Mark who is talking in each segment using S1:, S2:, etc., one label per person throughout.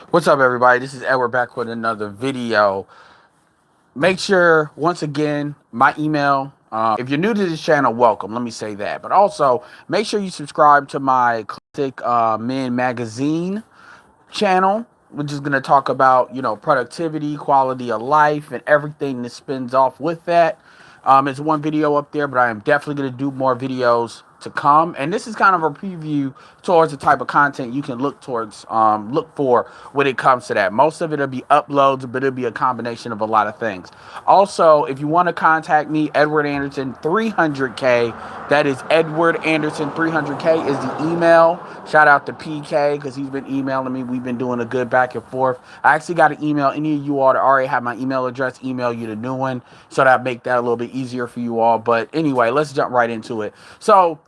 S1: What's up, everybody? This is Edward back with another video. Make sure, once again, my email. If you're new to this channel, welcome. Let me say that. But also, make sure you subscribe to my Classic Men Magazine channel, which is going to talk about, productivity, quality of life, and everything that spins off with that. It's one video up there, but I am definitely going to do more videos to come. And this is kind of a preview towards the type of content you can look for when it comes to that. Most of it will be uploads, but it'll be a combination of a lot of things. Also, if you want to contact me, Edward Anderson 300K. That is Edward Anderson 300K is the email. Shout out to PK because he's been emailing me. We've been doing a good back and forth. I actually got to email any of you all that already have my email address, email you the new one, so that make that a little bit easier for you all. But anyway, let's jump right into it. So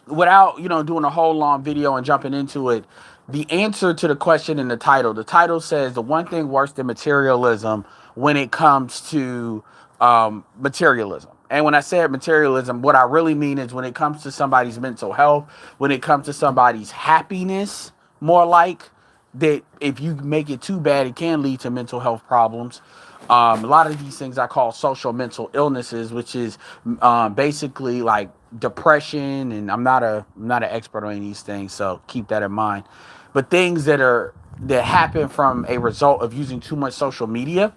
S1: without doing a whole long video and jumping into it, the answer to the question in the title says the one thing worse than materialism when it comes to materialism. And when I said materialism, what I really mean is when it comes to somebody's mental health, when it comes to somebody's happiness, more like that, if you make it too bad, it can lead to mental health problems. A lot of these things I call social mental illnesses, which is basically like depression. And I'm not an expert on any of these things, so keep that in mind. But things that happen from a result of using too much social media,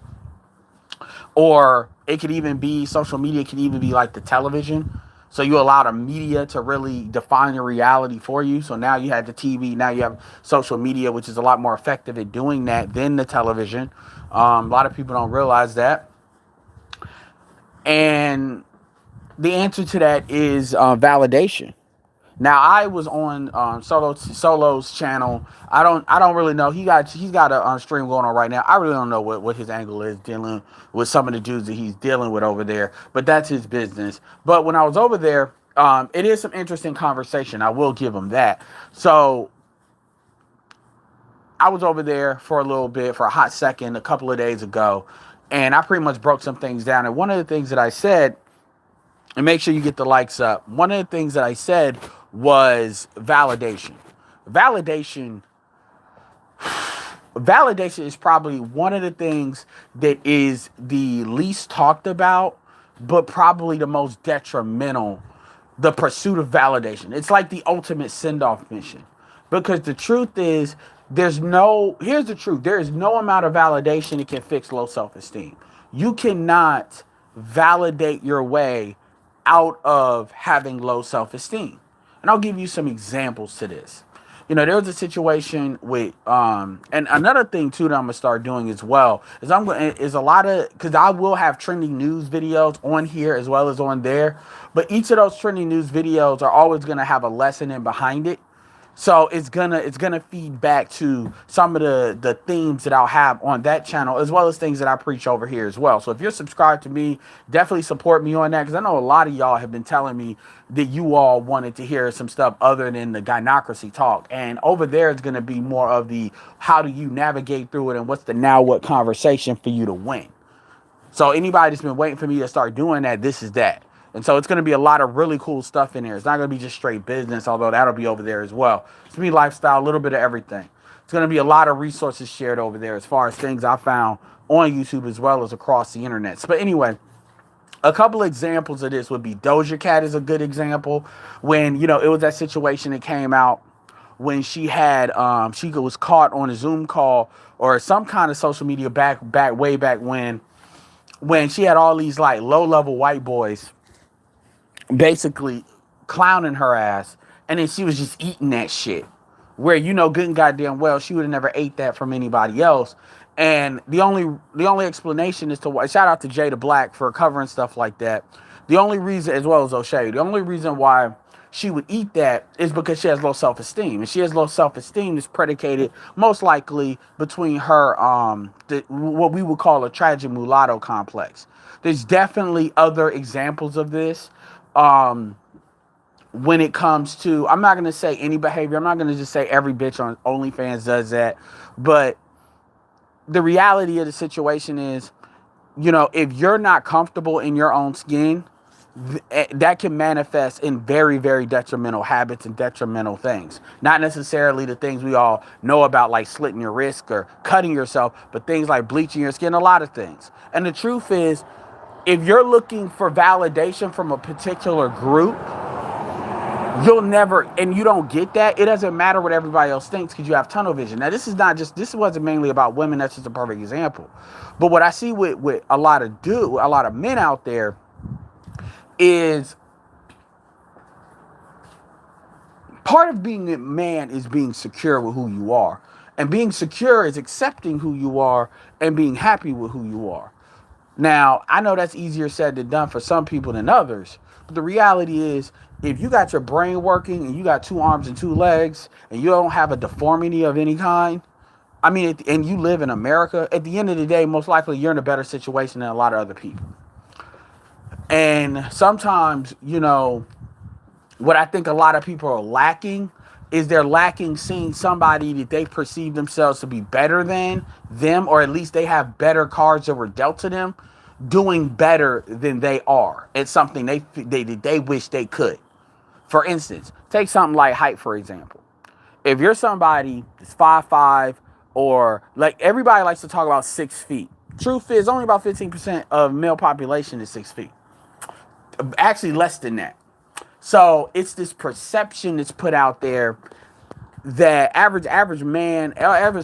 S1: or it could even be social media can even be like the television. So you allow the media to really define your reality for you. So now you have the TV, now you have social media, which is a lot more effective at doing that than the television. A lot of people don't realize that. And the answer to that is validation. Now I was on Solo's channel. I don't really know. He's got a stream going on right now. I really don't know what his angle is dealing with some of the dudes that he's dealing with over there. But that's his business. But when I was over there, it is some interesting conversation. I will give him that. So I was over there for a little bit, for a hot second, a couple of days ago, and I pretty much broke some things down. And one of the things that I said, and make sure you get the likes up. One of the things that I said was validation. Validation validation is probably one of the things that is the least talked about, but probably the most detrimental. The pursuit of validation. It's like the ultimate send-off mission. Because the truth is, here's the truth. There is no amount of validation that can fix low self-esteem. You cannot validate your way out of having low self-esteem. And I'll give you some examples to this. There was a situation with and another thing too that I'm gonna start doing as well is a lot of, because I will have trending news videos on here as well as on there, but each of those trending news videos are always gonna have a lesson in behind it. So it's gonna feed back to some of the themes that I'll have on that channel, as well as things that I preach over here as well. So if you're subscribed to me, definitely support me on that, because I know a lot of y'all have been telling me that you all wanted to hear some stuff other than the gynocracy talk. And over there it's gonna be more of the how do you navigate through it and what's the now what conversation for you to win. So anybody that's been waiting for me to start doing that, this is that. And so it's going to be a lot of really cool stuff in there. It's not going to be just straight business, although that'll be over there as well. It's going to be lifestyle, a little bit of everything. It's going to be a lot of resources shared over there as far as things I found on YouTube as well as across the internet. But anyway, a couple examples of this would be Doja Cat is a good example. When, it was that situation that came out when she was caught on a Zoom call or some kind of social media way back when she had all these like low level white boys basically clowning her ass, and then she was just eating that shit. Where good and goddamn well she would have never ate that from anybody else. And the only explanation is to why. Shout out to Jada Black for covering stuff like that. The only reason, as well as O'Shea, the only reason why she would eat that is because she has low self-esteem, and she has low self-esteem is predicated most likely between her what we would call a tragic mulatto complex. There's definitely other examples of this. When it comes to, I'm not going to say any behavior. I'm not going to just say every bitch on OnlyFans does that. But the reality of the situation is, if you're not comfortable in your own skin, that can manifest in very, very detrimental habits and detrimental things. Not necessarily the things we all know about, like slitting your wrist or cutting yourself, but things like bleaching your skin, a lot of things. And the truth is, if you're looking for validation from a particular group, you'll never, and you don't get that. It doesn't matter what everybody else thinks because you have tunnel vision. Now, this wasn't mainly about women. That's just a perfect example. But what I see with a lot of men out there is part of being a man is being secure with who you are. And being secure is accepting who you are and being happy with who you are. Now, I know that's easier said than done for some people than others. But the reality is, if you got your brain working and you got 2 arms and 2 legs and you don't have a deformity of any kind, I mean, and you live in America, at the end of the day, most likely you're in a better situation than a lot of other people. And sometimes, what I think a lot of people are lacking is they're lacking seeing somebody that they perceive themselves to be better than them, or at least they have better cards that were dealt to them, doing better than they are. It's something they wish they could. For instance, take something like height, for example. If you're somebody that's 5'5", or like everybody likes to talk about 6 feet. Truth is, only about 15% of male population is 6 feet. Actually, less than that. So it's this perception that's put out there that average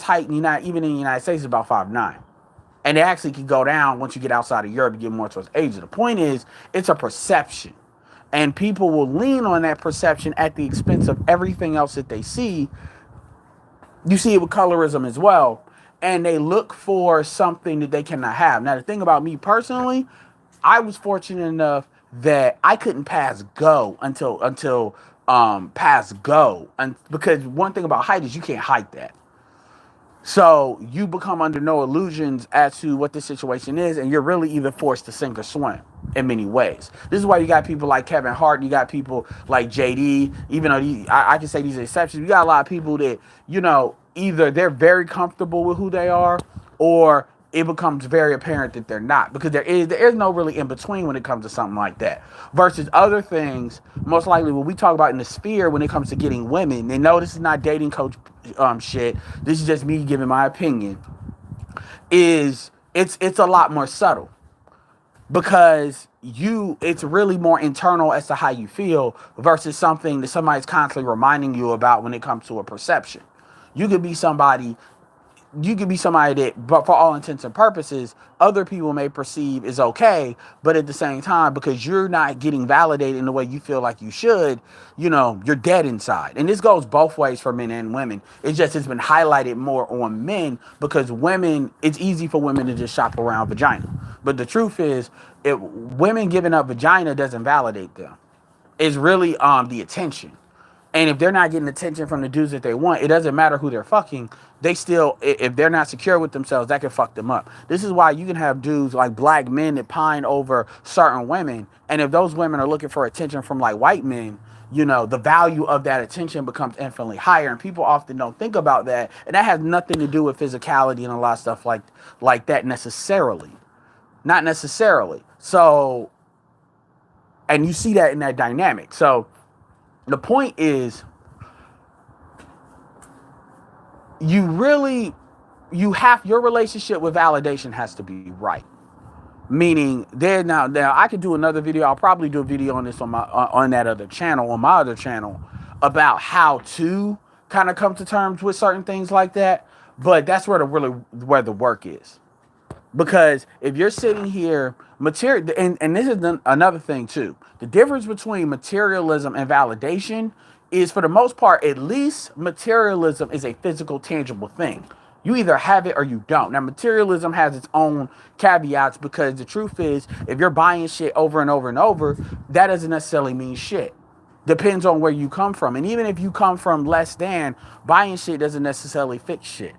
S1: height even in the United States is about 5'9". And it actually can go down once you get outside of Europe and get more towards Asia. The point is, it's a perception. And people will lean on that perception at the expense of everything else that they see. You see it with colorism as well. And they look for something that they cannot have. Now, the thing about me personally, I was fortunate enough that I couldn't pass go until pass go. And because one thing about height is you can't hide that. So you become under no illusions as to what the situation is, and you're really either forced to sink or swim in many ways. This is why you got people like Kevin Hart, you got people like JD, even though I can say these are exceptions. You got a lot of people that, either they're very comfortable with who they are, or it becomes very apparent that they're not, because there is no really in between when it comes to something like that. Versus other things, most likely what we talk about in the sphere when it comes to getting women. And no, this is not dating coach shit. This is just me giving my opinion. It's a lot more subtle, because it's really more internal as to how you feel versus something that somebody's constantly reminding you about when it comes to a perception. You could be somebody that, but for all intents and purposes, other people may perceive is okay, but at the same time, because you're not getting validated in the way you feel like you should, you're dead inside. And this goes both ways for men and women. It's been highlighted more on men, because it's easy for women to just shop around vagina. But the truth is, women giving up vagina doesn't validate them. It's really the attention. And if they're not getting attention from the dudes that they want, it doesn't matter who they're fucking. They still, if they're not secure with themselves, that can fuck them up. This is why you can have dudes like black men that pine over certain women. And if those women are looking for attention from like white men, the value of that attention becomes infinitely higher. And people often don't think about that. And that has nothing to do with physicality and a lot of stuff like that necessarily. Not necessarily. So, and you see that in that dynamic. So, the point is, your relationship with validation has to be right. Meaning, now I could do another video. I'll probably do a video on this on my other channel about how to kind of come to terms with certain things like that. But that's where the work is. Because if you're sitting here, and this is another thing too, the difference between materialism and validation is, for the most part, at least materialism is a physical, tangible thing. You either have it or you don't. Now, materialism has its own caveats, because the truth is, if you're buying shit over and over and over, that doesn't necessarily mean shit. Depends on where you come from. And even if you come from less than, buying shit doesn't necessarily fix shit.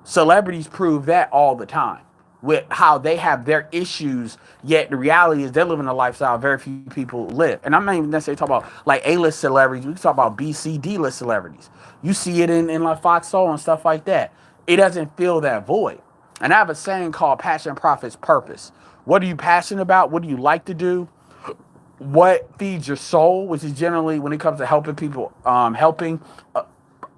S1: Celebrities prove that all the time, with how they have their issues, yet the reality is they're living a lifestyle very few people live. And I'm not even necessarily talking about like A-list celebrities. We can talk about B, C, D-list celebrities. You see it in like Fox Soul and stuff like that. It doesn't fill that void. And I have a saying called passion profits purpose. What are you passionate about? What do you like to do? what feeds your soul, which is generally when it comes to helping people, helping uh,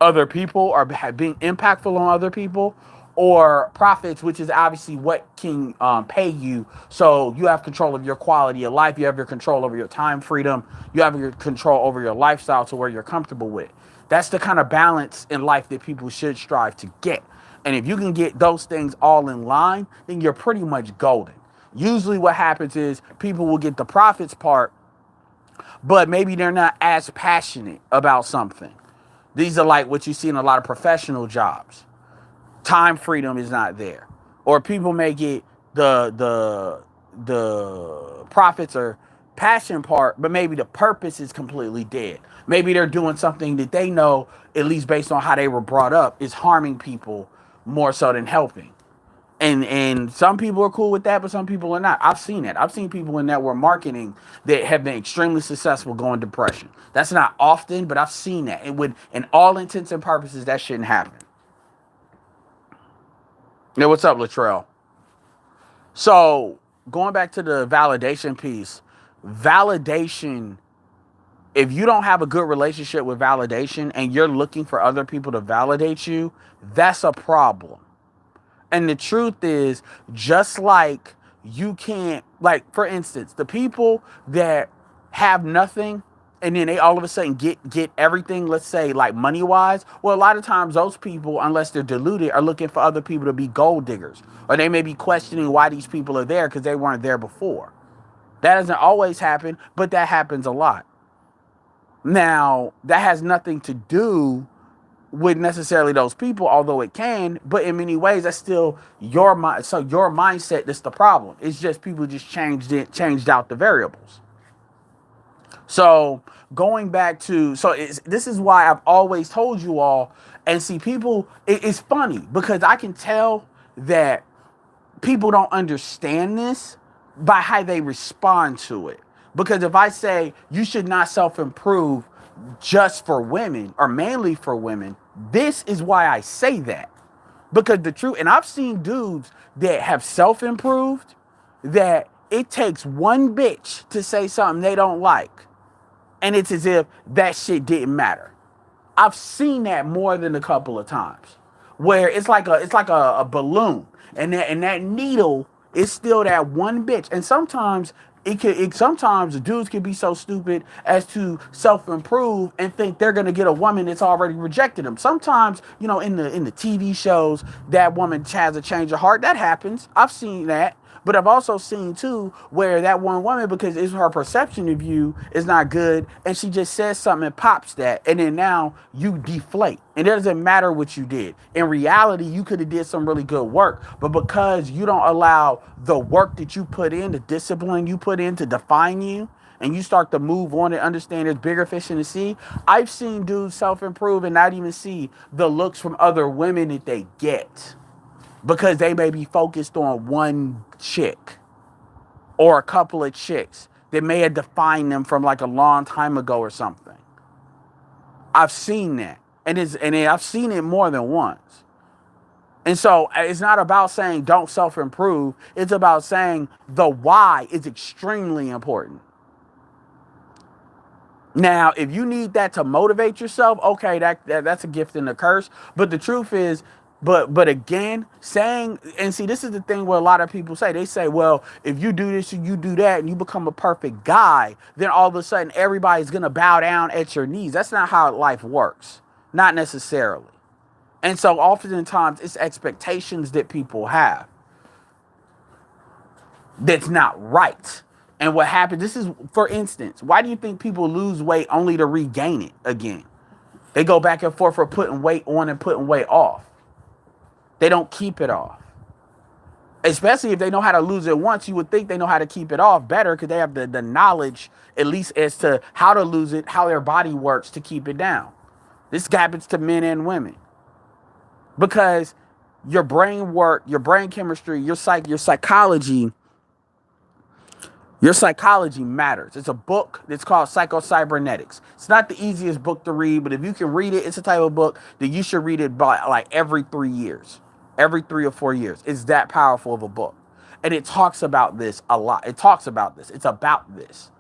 S1: other people or being impactful on other people, or profits, which is obviously what can pay you. So you have control of your quality of life. You have your control over your time freedom. You have your control over your lifestyle to where you're comfortable with. That's the kind of balance in life that people should strive to get. And if you can get those things all in line, then you're pretty much golden. Usually what happens is people will get the profits part, but maybe they're not as passionate about something. These are like what you see in a lot of professional jobs. Time freedom is not there, or people make it the profits or passion part, but maybe the purpose is completely dead. Maybe they're doing something that they know, at least based on how they were brought up, is harming people more so than helping. And some people are cool with that, but some people are not. I've seen it. I've seen people in network marketing that have been extremely successful going depression. That's not often, but I've seen that. And with in all intents and purposes, that shouldn't happen. Yeah, what's up, Latrell? So going back to the validation piece, validation, if you don't have a good relationship with validation and you're looking for other people to validate you, that's a problem. And the truth is, just like you can't, like, for instance, the people that have nothing and then they all of a sudden get everything, let's say, like money wise. Well, a lot of times those people, unless they're deluded, are looking for other people to be gold diggers. Or they may be questioning why these people are there because they weren't there before. That doesn't always happen, but that happens a lot. Now, that has nothing to do with necessarily those people, although it can, but in many ways that's still your mind. So your mindset that's the problem. It's just people just changed out the variables. So going back to, this is why I've always told you all, and see people, it's funny because I can tell that people don't understand this by how they respond to it. Because if I say you should not self-improve just for women or mainly for women, this is why I say that. Because the truth, and I've seen dudes that have self-improved that it takes one bitch to say something they don't like, and it's as if that shit didn't matter. I've seen that more than a couple of times, where it's like a balloon, and that needle is still that one bitch. And sometimes sometimes dudes can be so stupid as to self-improve and think they're gonna get a woman that's already rejected them. Sometimes, in the TV shows, that woman has a change of heart. That happens. I've seen that. But I've also seen too where that one woman, because it's her perception of you is not good, and she just says something and pops that, and then now you deflate. And it doesn't matter what you did. In reality, you could have did some really good work, but because you don't allow the work that you put in, the discipline you put in to define you, and you start to move on and understand there's bigger fish in the sea. I've seen dudes self-improve and not even see the looks from other women that they get, because they may be focused on one chick or a couple of chicks that may have defined them from like a long time ago or something. I've seen that. And I've seen it more than once. And so it's not about saying don't self-improve. It's about saying the why is extremely important. Now, if you need that to motivate yourself, okay, that's a gift and a curse. But the truth is, but again, saying, and see, this is the thing where a lot of people say, they say, well, if you do this and you do that and you become a perfect guy, then all of a sudden everybody's going to bow down at your knees. That's not how life works. Not necessarily. And so oftentimes it's expectations that people have that's not right. And what happens, this is, for instance, why do you think people lose weight only to regain it again? They go back and forth for putting weight on and putting weight off. They don't keep it off. Especially if they know how to lose it once, you would think they know how to keep it off better because they have the knowledge, at least as to how to lose it, how their body works to keep it down. This happens to men and women. Because your brain work, your brain chemistry, your psychology matters. It's a book that's called Psycho-Cybernetics. It's not the easiest book to read, but if you can read it, it's a type of book that you should read it by like every 3 years. Every 3 or 4 years. It's that powerful of a book. And it talks about this a lot. It talks about this. It's about this.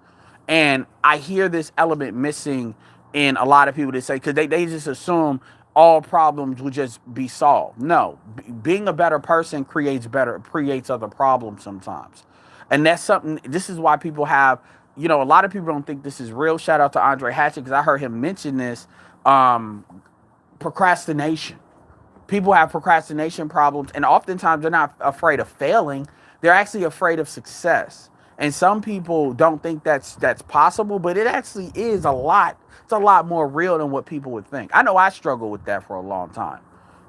S1: And I hear this element missing in a lot of people that say, because they just assume all problems would just be solved. No, being a better person creates other problems sometimes. And that's something, this is why people have, a lot of people don't think this is real. Shout out to Andre Hatchett, because I heard him mention this. Procrastination. People have procrastination problems, and oftentimes they're not afraid of failing. They're actually afraid of success. And some people don't think that's possible, but it actually is a lot. It's a lot more real than what people would think. I know I struggled with that for a long time.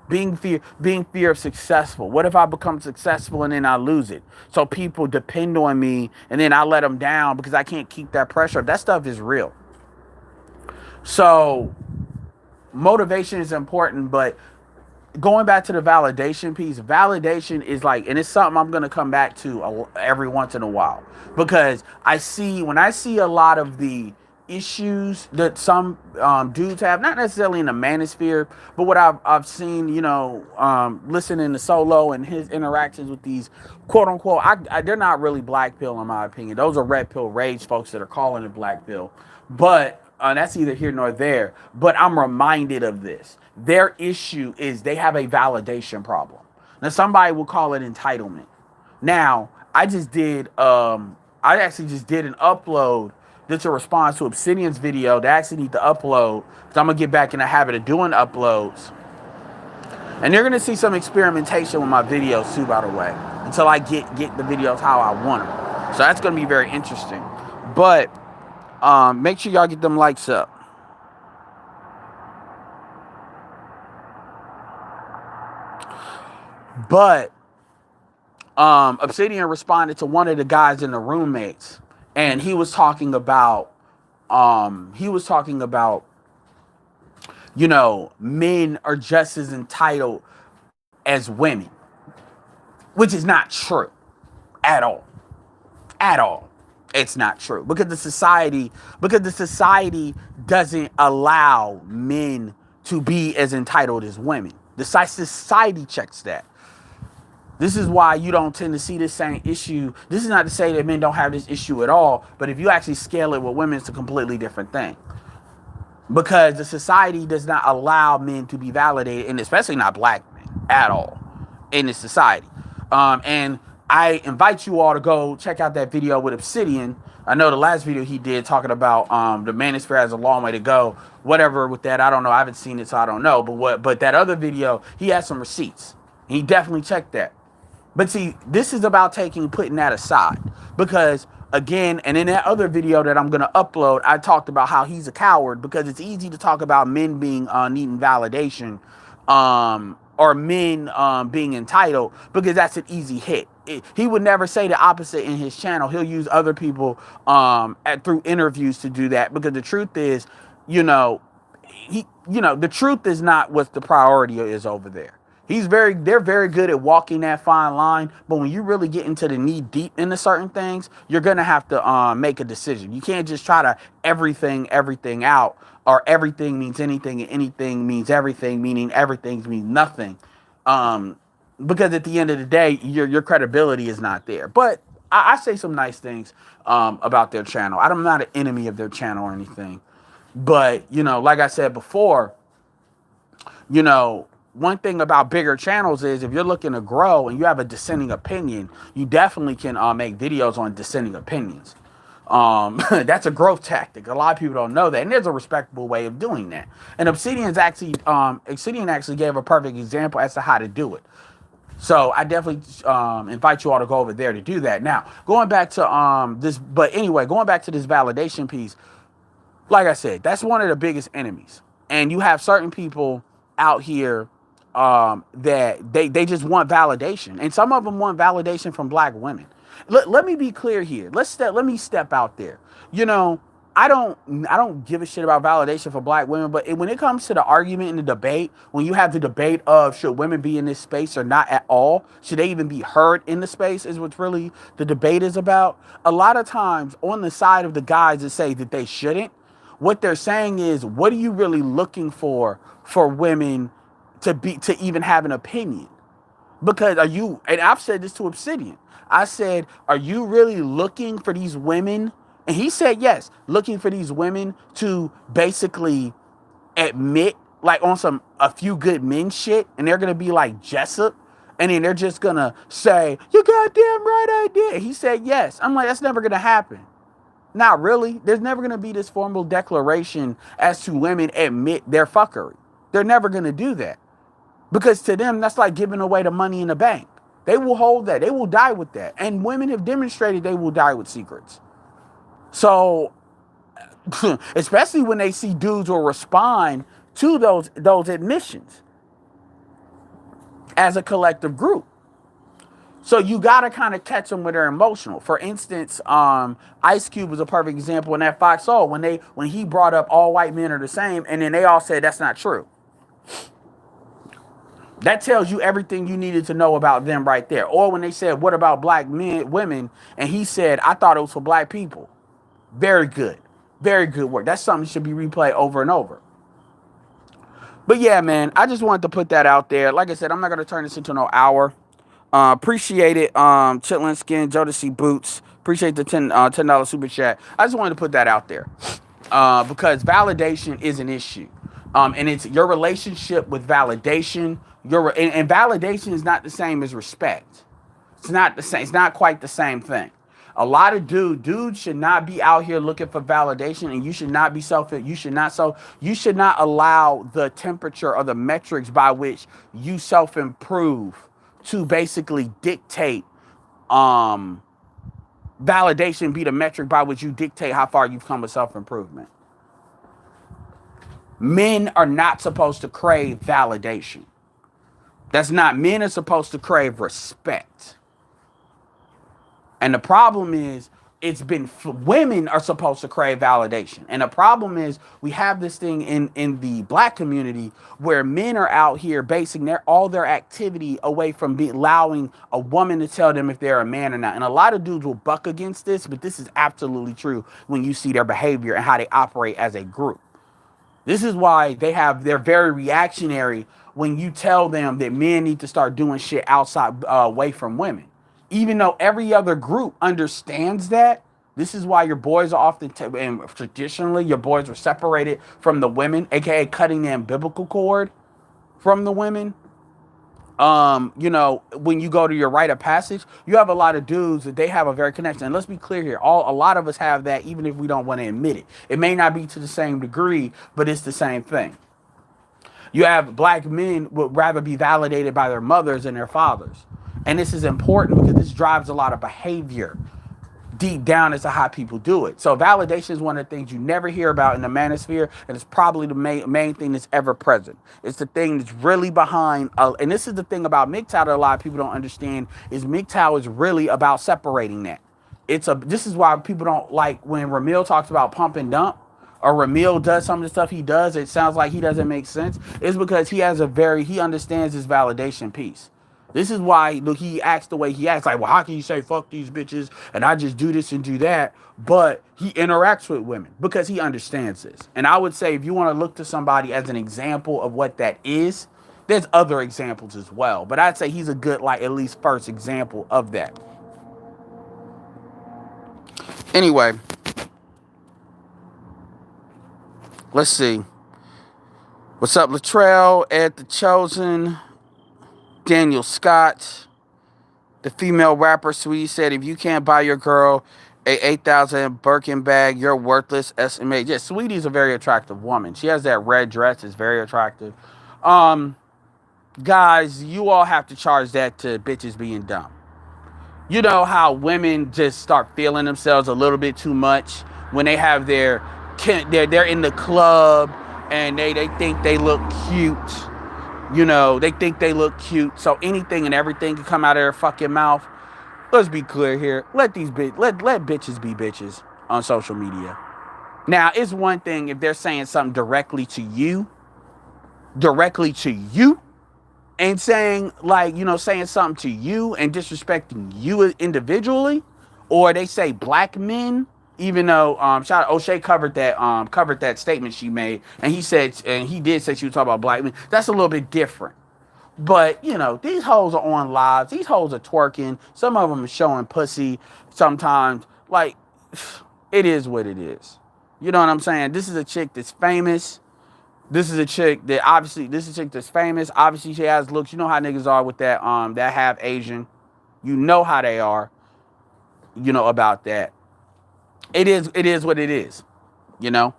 S1: Being fear of successful. What if I become successful and then I lose it? So people depend on me and then I let them down because I can't keep that pressure. That stuff is real. So motivation is important, but going back to the validation piece, validation is like, and it's something I'm going to come back to every once in a while, because when I see a lot of the issues that some dudes have, not necessarily in the manosphere, but what I've seen, listening to Solo and his interactions with these quote unquote, they're not really black pill in my opinion. Those are red pill rage folks that are calling it black pill, but that's either here nor there. But I'm reminded of this. Their issue is they have a validation problem. Now somebody will call it entitlement. Now I actually just did an upload that's a response to Obsidian's video that I actually need to upload, because I'm gonna get back in the habit of doing uploads. And you're gonna see some experimentation with my videos too, by the way, until I get the videos how I want them. So that's gonna be very interesting. But make sure y'all get them likes up. But Obsidian responded to one of the guys in the roommates, and he was talking about men are just as entitled as women, which is not true at all. At all. It's not true, because the society doesn't allow men to be as entitled as women. The society checks that. This is why you don't tend to see this same issue. This is not to say that men don't have this issue at all, but if you actually scale it with women, it's a completely different thing. Because the society does not allow men to be validated, and especially not black men at all in this society. And I invite you all to go check out that video with Obsidian. I know the last video he did talking about the manosphere has a long way to go. Whatever with that, I don't know. I haven't seen it, so I don't know. But that other video, he has some receipts. He definitely checked that. But see, this is about putting that aside, because again, and in that other video that I'm going to upload, I talked about how he's a coward, because it's easy to talk about men being needing validation, or men being entitled, because that's an easy hit. He would never say the opposite in his channel. He'll use other people through interviews to do that, because the truth is, the truth is not what the priority is over there. They're very good at walking that fine line, but when you really get into the knee deep into certain things, you're gonna have to make a decision. You can't just try to everything out, or everything means anything and anything means everything, meaning everything means nothing. Because at the end of the day, your credibility is not there. But I say some nice things about their channel. I'm not an enemy of their channel or anything, but like I said before, one thing about bigger channels is, if you're looking to grow and you have a dissenting opinion, you definitely can make videos on dissenting opinions. That's a growth tactic. A lot of people don't know that, and there's a respectable way of doing that. And Obsidian actually gave a perfect example as to how to do it. So I definitely invite you all to go over there to do that. Now, going back to this validation piece, like I said, that's one of the biggest enemies. And you have certain people out here that they just want validation, and some of them want validation from black women. Let me be clear here. Let me step out there. I don't give a shit about validation for black women, but when it comes to the argument and the debate, when you have the debate of should women be in this space or not at all, should they even be heard in the space, is what really the debate is about. A lot of times on the side of the guys that say that they shouldn't, what they're saying is, what are you really looking for women to even have an opinion? Because and I've said this to Obsidian, I said, are you really looking for these women And he said yes, looking for these women to basically admit, like on some a few good men shit, and they're gonna be like Jessup, and then they're just gonna say, "You goddamn right I did." He said yes. I'm like, that's never gonna happen. Not really. There's never gonna be this formal declaration as to women admit their fuckery. They're never gonna do that. Because to them, that's like giving away the money in the bank. They will hold that. They will die with that. And women have demonstrated they will die with secrets. So, especially when they see dudes will respond to those admissions as a collective group. So you gotta kind of catch them when they're emotional. For instance, Ice Cube was a perfect example in that Fox Soul when he brought up all white men are the same, and then they all said that's not true. That tells you everything you needed to know about them right there. Or when they said, what about black men, women? And he said, I thought it was for black people. Very good. Very good work. That's something that should be replayed over and over. But yeah, man, I just wanted to put that out there. Like I said, I'm not going to turn this into no hour. Appreciate it. Chitlin Skin, Jodeci Boots. Appreciate the $10 super chat. I just wanted to put that out there. Because validation is an issue. And it's your relationship with validation. And validation is not the same as respect. It's not the same. It's not quite the same thing. A lot of dudes should not be out here looking for validation, and you should not be you should not allow the temperature or the metrics by which you self-improve to basically dictate validation be the metric by which you dictate how far you've come with self-improvement. Men are not supposed to crave validation. Men are supposed to crave respect. And the problem is, women are supposed to crave validation. And the problem is, we have this thing in the black community where men are out here basing all their activity away from allowing a woman to tell them if they're a man or not. And a lot of dudes will buck against this, but this is absolutely true when you see their behavior and how they operate as a group. This is why they're very reactionary when you tell them that men need to start doing shit outside, away from women. Even though every other group understands that, this is why your boys are often, and traditionally, your boys were separated from the women, aka cutting the umbilical cord from the women. When you go to your rite of passage, you have a lot of dudes that they have a very connection. And let's be clear here, a lot of us have that, even if we don't want to admit it. It may not be to the same degree, but it's the same thing. You have black men would rather be validated by their mothers and their fathers. And this is important because this drives a lot of behavior deep down as to how people do it. So validation is one of the things you never hear about in the manosphere, and it's probably the main thing that's ever present. It's the thing that's really behind, and this is the thing about MGTOW that a lot of people don't understand, is MGTOW is really about separating that. This is why people don't like when Ramil talks about pump and dump, or Ramil does some of the stuff he does, it sounds like he doesn't make sense. It's because he understands his validation piece. This is why he acts the way he acts. Like, well, how can you say fuck these bitches and I just do this and do that? But he interacts with women because he understands this. And I would say if you want to look to somebody as an example of what that is, there's other examples as well. But I'd say he's a good, at least first example of that. Anyway, let's see. What's up, Latrell, Ed the Chosen, Daniel Scott, the female rapper Sweetie said, if you can't buy your girl a $8,000 Birkin bag, you're worthless. Estimate. Yeah, Sweetie's a very attractive woman. She has that red dress. It's very attractive. Guys, you all have to charge that to bitches being dumb. You know how women just start feeling themselves a little bit too much when they have they're in the club and they think they look cute. They think they look cute, so anything and everything can come out of their fucking mouth. Let's be clear here. Let bitches be bitches on social media. Now, it's one thing if they're saying something directly to you, and saying saying something to you and disrespecting you individually, or they say black men. Even though shout out O'Shea covered that statement she made, and he did say she was talking about black men. That's a little bit different. But these hoes are on lives. These hoes are twerking. Some of them are showing pussy sometimes. Like, It is what it is. You know what I'm saying? This is a chick that's famous. This is a chick that obviously, this is a chick that's famous. Obviously, she has looks. You know how niggas are with that half Asian. You know how they are. You know about that. It is what it is. You know.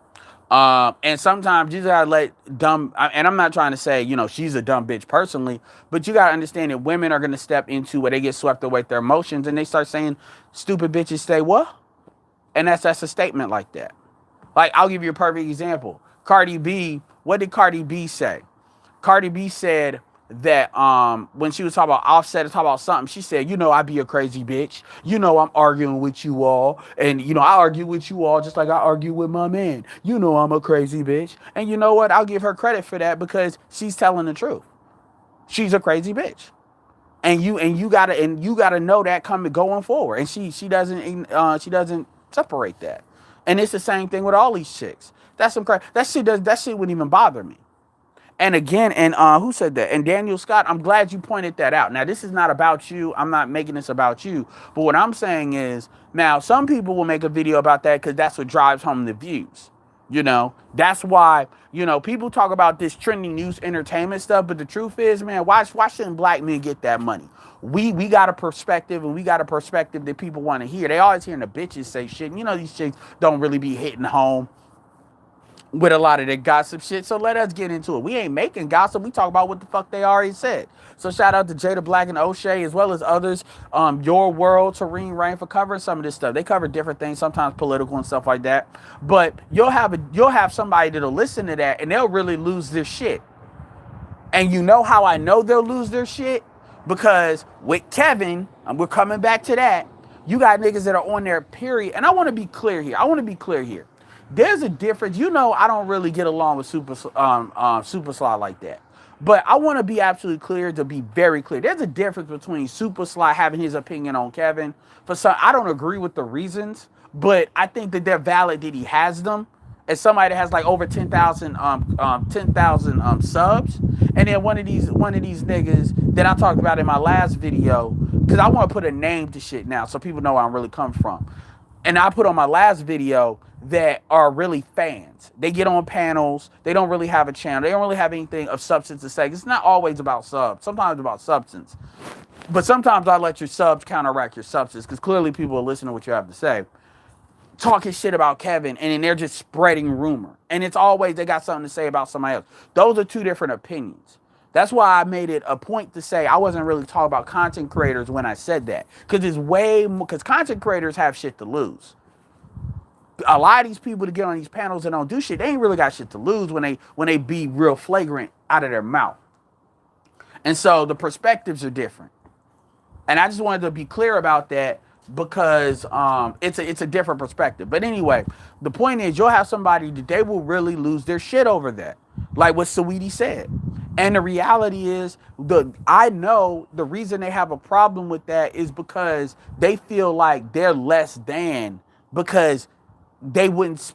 S1: And sometimes you just gotta let dumb, and I'm not trying to say, she's a dumb bitch personally, but you gotta understand that women are gonna step into where they get swept away with their emotions and they start saying, stupid bitches say what? And that's a statement like that. Like, I'll give you a perfect example. Cardi B, what did Cardi B say? Cardi B said that when she was talking about Offset and talking about something, she said, I be a crazy bitch. I'm arguing with you all. And, I argue with you all just like I argue with my man. I'm a crazy bitch. And you know what? I'll give her credit for that because she's telling the truth. She's a crazy bitch. And you gotta know that going forward. And she doesn't separate that. And it's the same thing with all these chicks. That's some crazy. That shit wouldn't even bother me. And again, and who said that? And Daniel Scott, I'm glad you pointed that out. Now, this is not about you. I'm not making this about you. But what I'm saying is, now, some people will make a video about that because that's what drives home the views. That's why, people talk about this trending news entertainment stuff. But the truth is, man, why shouldn't black men get that money? We got a perspective, and we got a perspective that people want to hear. They always hearing the bitches say shit. And these chicks don't really be hitting home with a lot of the gossip shit. So let us get into it. We ain't making gossip. We talk about what the fuck they already said. So shout out to Jada Black and O'Shea, as well as others. Your World, Tareen Rain, for covering some of this stuff. They cover different things, sometimes political and stuff like that. But you'll have somebody that'll listen to that and they'll really lose their shit. And you know how I know they'll lose their shit? Because with Kevin, and we're coming back to that, you got niggas that are on there, period. And I want to be clear here. There's a difference. I don't really get along with Super Sly like that. But I want to be absolutely clear, to be very clear. There's a difference between Super Sly having his opinion on Kevin. For some, I don't agree with the reasons, but I think that they're valid that he has them. As somebody that has like over 10,000 subs, and then one of these niggas that I talked about in my last video, because I want to put a name to shit now so people know where I'm really coming from. And I put on my last video that are really fans. They get on panels. They don't really have a channel. They don't really have anything of substance to say. It's not always about subs. Sometimes it's about substance. But sometimes I let your subs counteract your substance because clearly people are listening to what you have to say. Talking shit about Kevin, and then they're just spreading rumor. And it's always they got something to say about somebody else. Those are two different opinions. That's why I made it a point to say I wasn't really talking about content creators when I said that. Because it's way more, because content creators have shit to lose. A lot of these people that get on these panels and don't do shit, they ain't really got shit to lose when they be real flagrant out of their mouth. And so the perspectives are different. And I just wanted to be clear about that because it's a different perspective. But anyway, the point is you'll have somebody that they will really lose their shit over that. Like what Saweetie said. And the reality is, I know the reason they have a problem with that is because they feel like they're less than because they wouldn't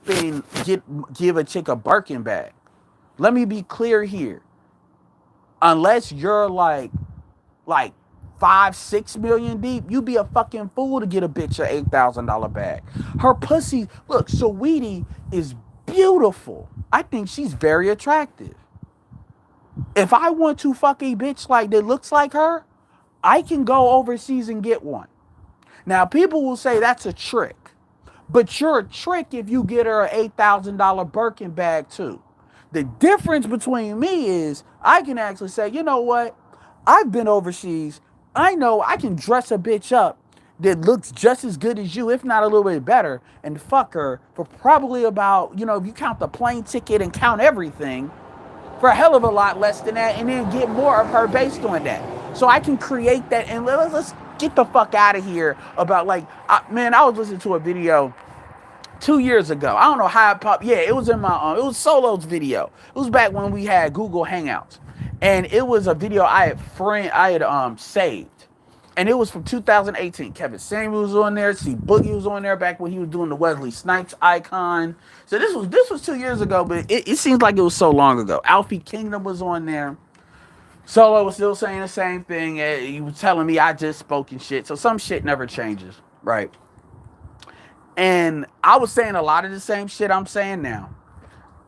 S1: give a chick a Birkin bag. Let me be clear here. Unless you're like 5-6 million deep, you be a fucking fool to get a bitch a $8,000 bag. Her pussy, look, Saweetie is beautiful. I think she's very attractive. If I want to fuck a bitch like that looks like her, I can go overseas and get one. Now, people will say that's a trick. But you're a trick if you get her an $8,000 Birkin bag too. The difference between me is I can actually say, you know what? I've been overseas. I know I can dress a bitch up that looks just as good as you, if not a little bit better, and fuck her for probably about, if you count the plane ticket and count everything, for a hell of a lot less than that, and then get more of her based on that. So I can create that, and let's get the fuck out of here about I was listening to a video 2 years ago. I don't know how it popped. Yeah, it was in my it was Solo's video. It was back when we had Google Hangouts, and it was a video I had saved, and it was from 2018. Kevin Samuels was on there. C Boogie was on there back when he was doing the Wesley Snipes icon. So this was 2 years ago, but it seems like it was so long ago. Alfie Kingdom was on there. Solo was still saying the same thing. He was telling me I just spoke and shit. So some shit never changes, right? And I was saying a lot of the same shit I'm saying now.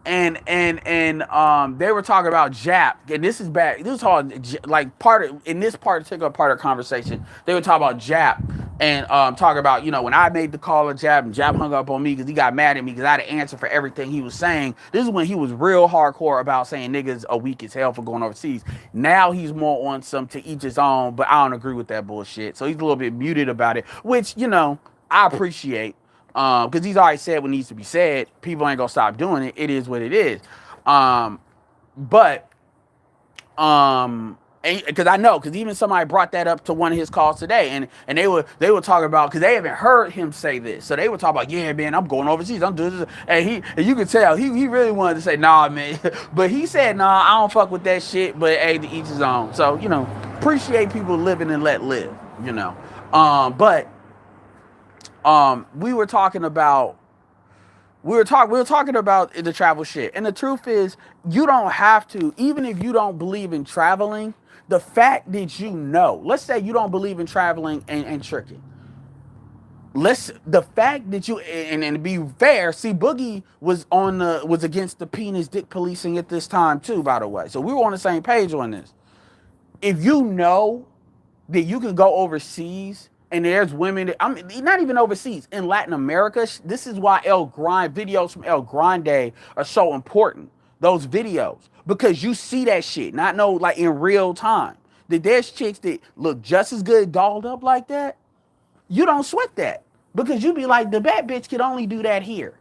S1: And they were talking about Jap, and this is bad. This was all like part of in this particular part of the conversation. They were talking about Jap and talking about, you know, when I made the call of Jap and Jap hung up on me because he got mad at me because I had to answer for everything he was saying. This is when he was real hardcore about saying niggas are weak as hell for going overseas. Now he's more on some to each his own, but I don't agree with that bullshit. So he's a little bit muted about it, which, you know, I appreciate. Because he's already said what needs to be said. People ain't gonna stop doing it. It is what it is. But because I know, because even somebody brought that up to one of his calls today, and they were talking about, because they haven't heard him say this, so they were talking about, yeah, man, I'm going overseas, I'm doing this, and you could tell he really wanted to say, nah, man, but he said, nah, I don't fuck with that shit, but hey, to each his own. So, you know, appreciate people living and let live, you know. But we were talking about the travel shit. And the truth is, you don't have to, even if you don't believe in traveling, the fact that you know, let's say you don't believe in traveling and tricking. The fact that you, and to be fair, see, Boogie was against the penis dick policing at this time too, by the way. So we were on the same page on this. If you know that you can go overseas and there's women that, I mean, not even overseas, in Latin America, this is why videos from El Grande are so important. Those videos, because you see that shit, not know, like in real time. That there's chicks that look just as good dolled up like that. You don't sweat that, because you be like, the bad bitch could only do that here.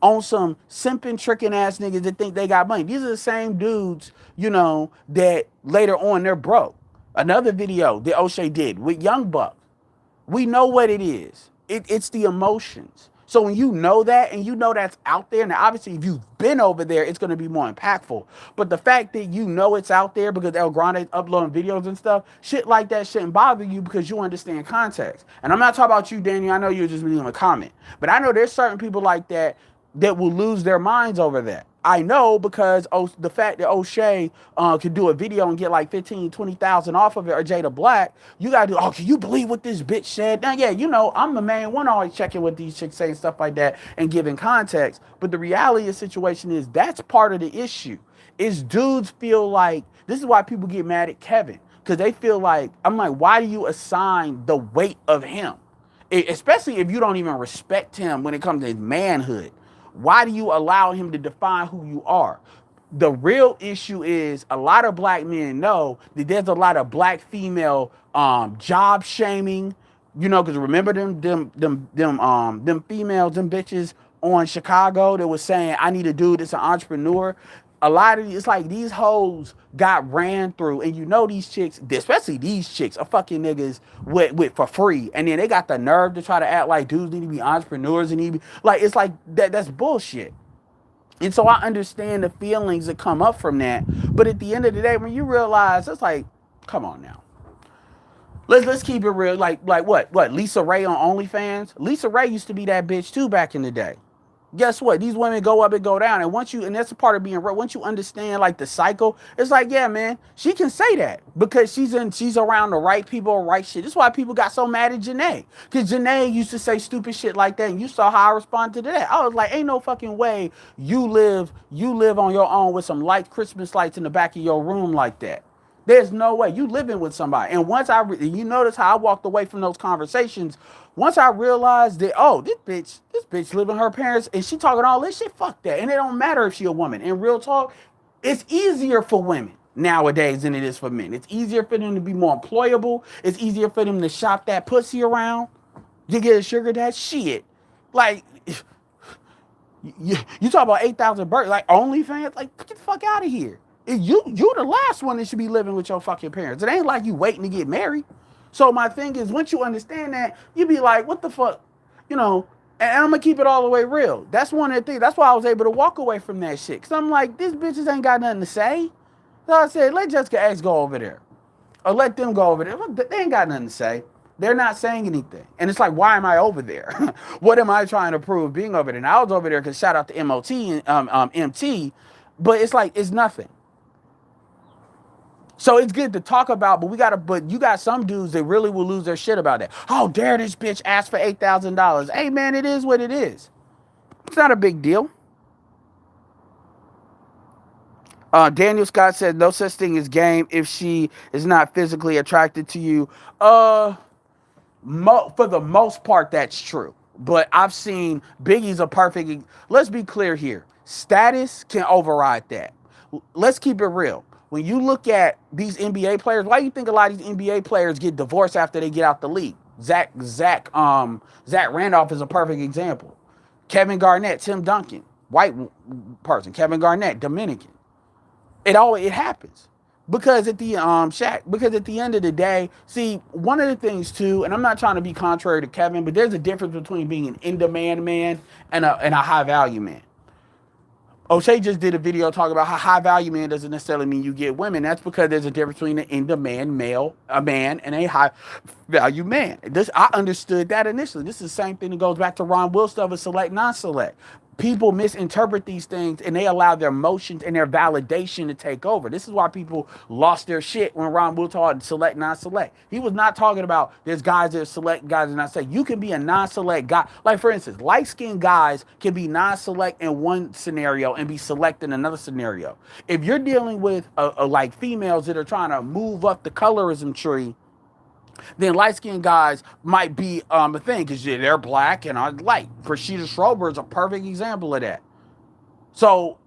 S1: On some simping, tricking ass niggas that think they got money. These are the same dudes, you know, that later on they're broke. Another video that O'Shea did with Young Buck. We know what it is. It's the emotions. So when you know that, and you know that's out there, now obviously if you've been over there, it's going to be more impactful. But the fact that you know it's out there because El Grande's uploading videos and stuff, shit like that shouldn't bother you because you understand context. And I'm not talking about you, Daniel. I know you're just reading a comment. But I know there's certain people like that will lose their minds over that. I know because the fact that O'Shea could do a video and get like 15, 20,000 off of it, or Jada Black, you gotta do, oh, can you believe what this bitch said? Now, yeah, you know, I'm the main one always checking what these chicks say and stuff like that and giving context. But the reality of the situation is that's part of the issue. Is dudes feel like, this is why people get mad at Kevin. Because they feel like, I'm like, why do you assign the weight of him? Especially if you don't even respect him when it comes to his manhood. Why do you allow him to define who you are? The real issue is a lot of black men know that there's a lot of black female job shaming, you know, because remember them females, them bitches on Chicago that was saying, I need a dude that's an entrepreneur. A lot of it's like these hoes got ran through, and you know these chicks, especially these chicks, are fucking niggas with for free, and then they got the nerve to try to act like dudes need to be entrepreneurs and like it's like that's bullshit. And so I understand the feelings that come up from that, but at the end of the day, when you realize it's like, come on now, let's keep it real. Like what Lisa Ray on OnlyFans? Lisa Ray used to be that bitch too back in the day. Guess what? These women go up and go down. And and that's a part of being real. Once you understand like the cycle, it's like, yeah, man, she can say that because she's around the right people, right shit. That's why people got so mad at Janae. Because Janae used to say stupid shit like that. And you saw how I responded to that. I was like, ain't no fucking way you live on your own with some Christmas lights in the back of your room like that. There's no way. You living with somebody. And once you notice how I walked away from those conversations, once I realized that, oh, this bitch living with her parents and she talking all this shit, fuck that. And it don't matter if she a woman. In real talk, it's easier for women nowadays than it is for men. It's easier for them to be more employable. It's easier for them to shop that pussy around. You get a sugar daddy shit. Like, you talk about 8,000 birds, like OnlyFans, like get the fuck out of here. You the last one that should be living with your fucking parents. It ain't like you waiting to get married. So my thing is, once you understand that, you be like, what the fuck? You know, and I'm going to keep it all the way real. That's one of the things. That's why I was able to walk away from that shit. Because I'm like, these bitches ain't got nothing to say. So I said, let Jessica X go over there. Or let them go over there. They ain't got nothing to say. They're not saying anything. And it's like, why am I over there? What am I trying to prove being over there? And I was over there because shout out to MOT and MT. But it's like, it's nothing. So it's good to talk about, but you got some dudes that really will lose their shit about that. Oh, dare this bitch ask for $8,000. Hey man, it is what it is. It's not a big deal. Daniel Scott said no such thing as game if she is not physically attracted to you. For the most part, that's true. But I've seen Biggie's a perfect. Let's be clear here. Status can override that. Let's keep it real. When you look at these NBA players, why do you think a lot of these NBA players get divorced after they get out the league? Zach Randolph is a perfect example. Kevin Garnett, Tim Duncan, white person. Kevin Garnett, Dominican. It happens. Because at the because at the end of the day, see, one of the things too, and I'm not trying to be contrary to Kevin, but there's a difference between being an in-demand man and a high-value man. O'Shea just did a video talking about how high-value man doesn't necessarily mean you get women. That's because there's a difference between an in-demand man, and a high-value man. I understood that initially. This is the same thing that goes back to Ron Will stuff with select, non-select. People misinterpret these things and they allow their emotions and their validation to take over. This is why people lost their shit when Ron Will taught select, non-select. He was not talking about there's guys that are select, guys that are not select. You can be a non-select guy. Like for instance, light-skinned guys can be non-select in one scenario and be select in another scenario. If you're dealing with like females that are trying to move up the colorism tree, then light-skinned guys might be a thing because they're black and are light. Rashida Schroeder is a perfect example of that. So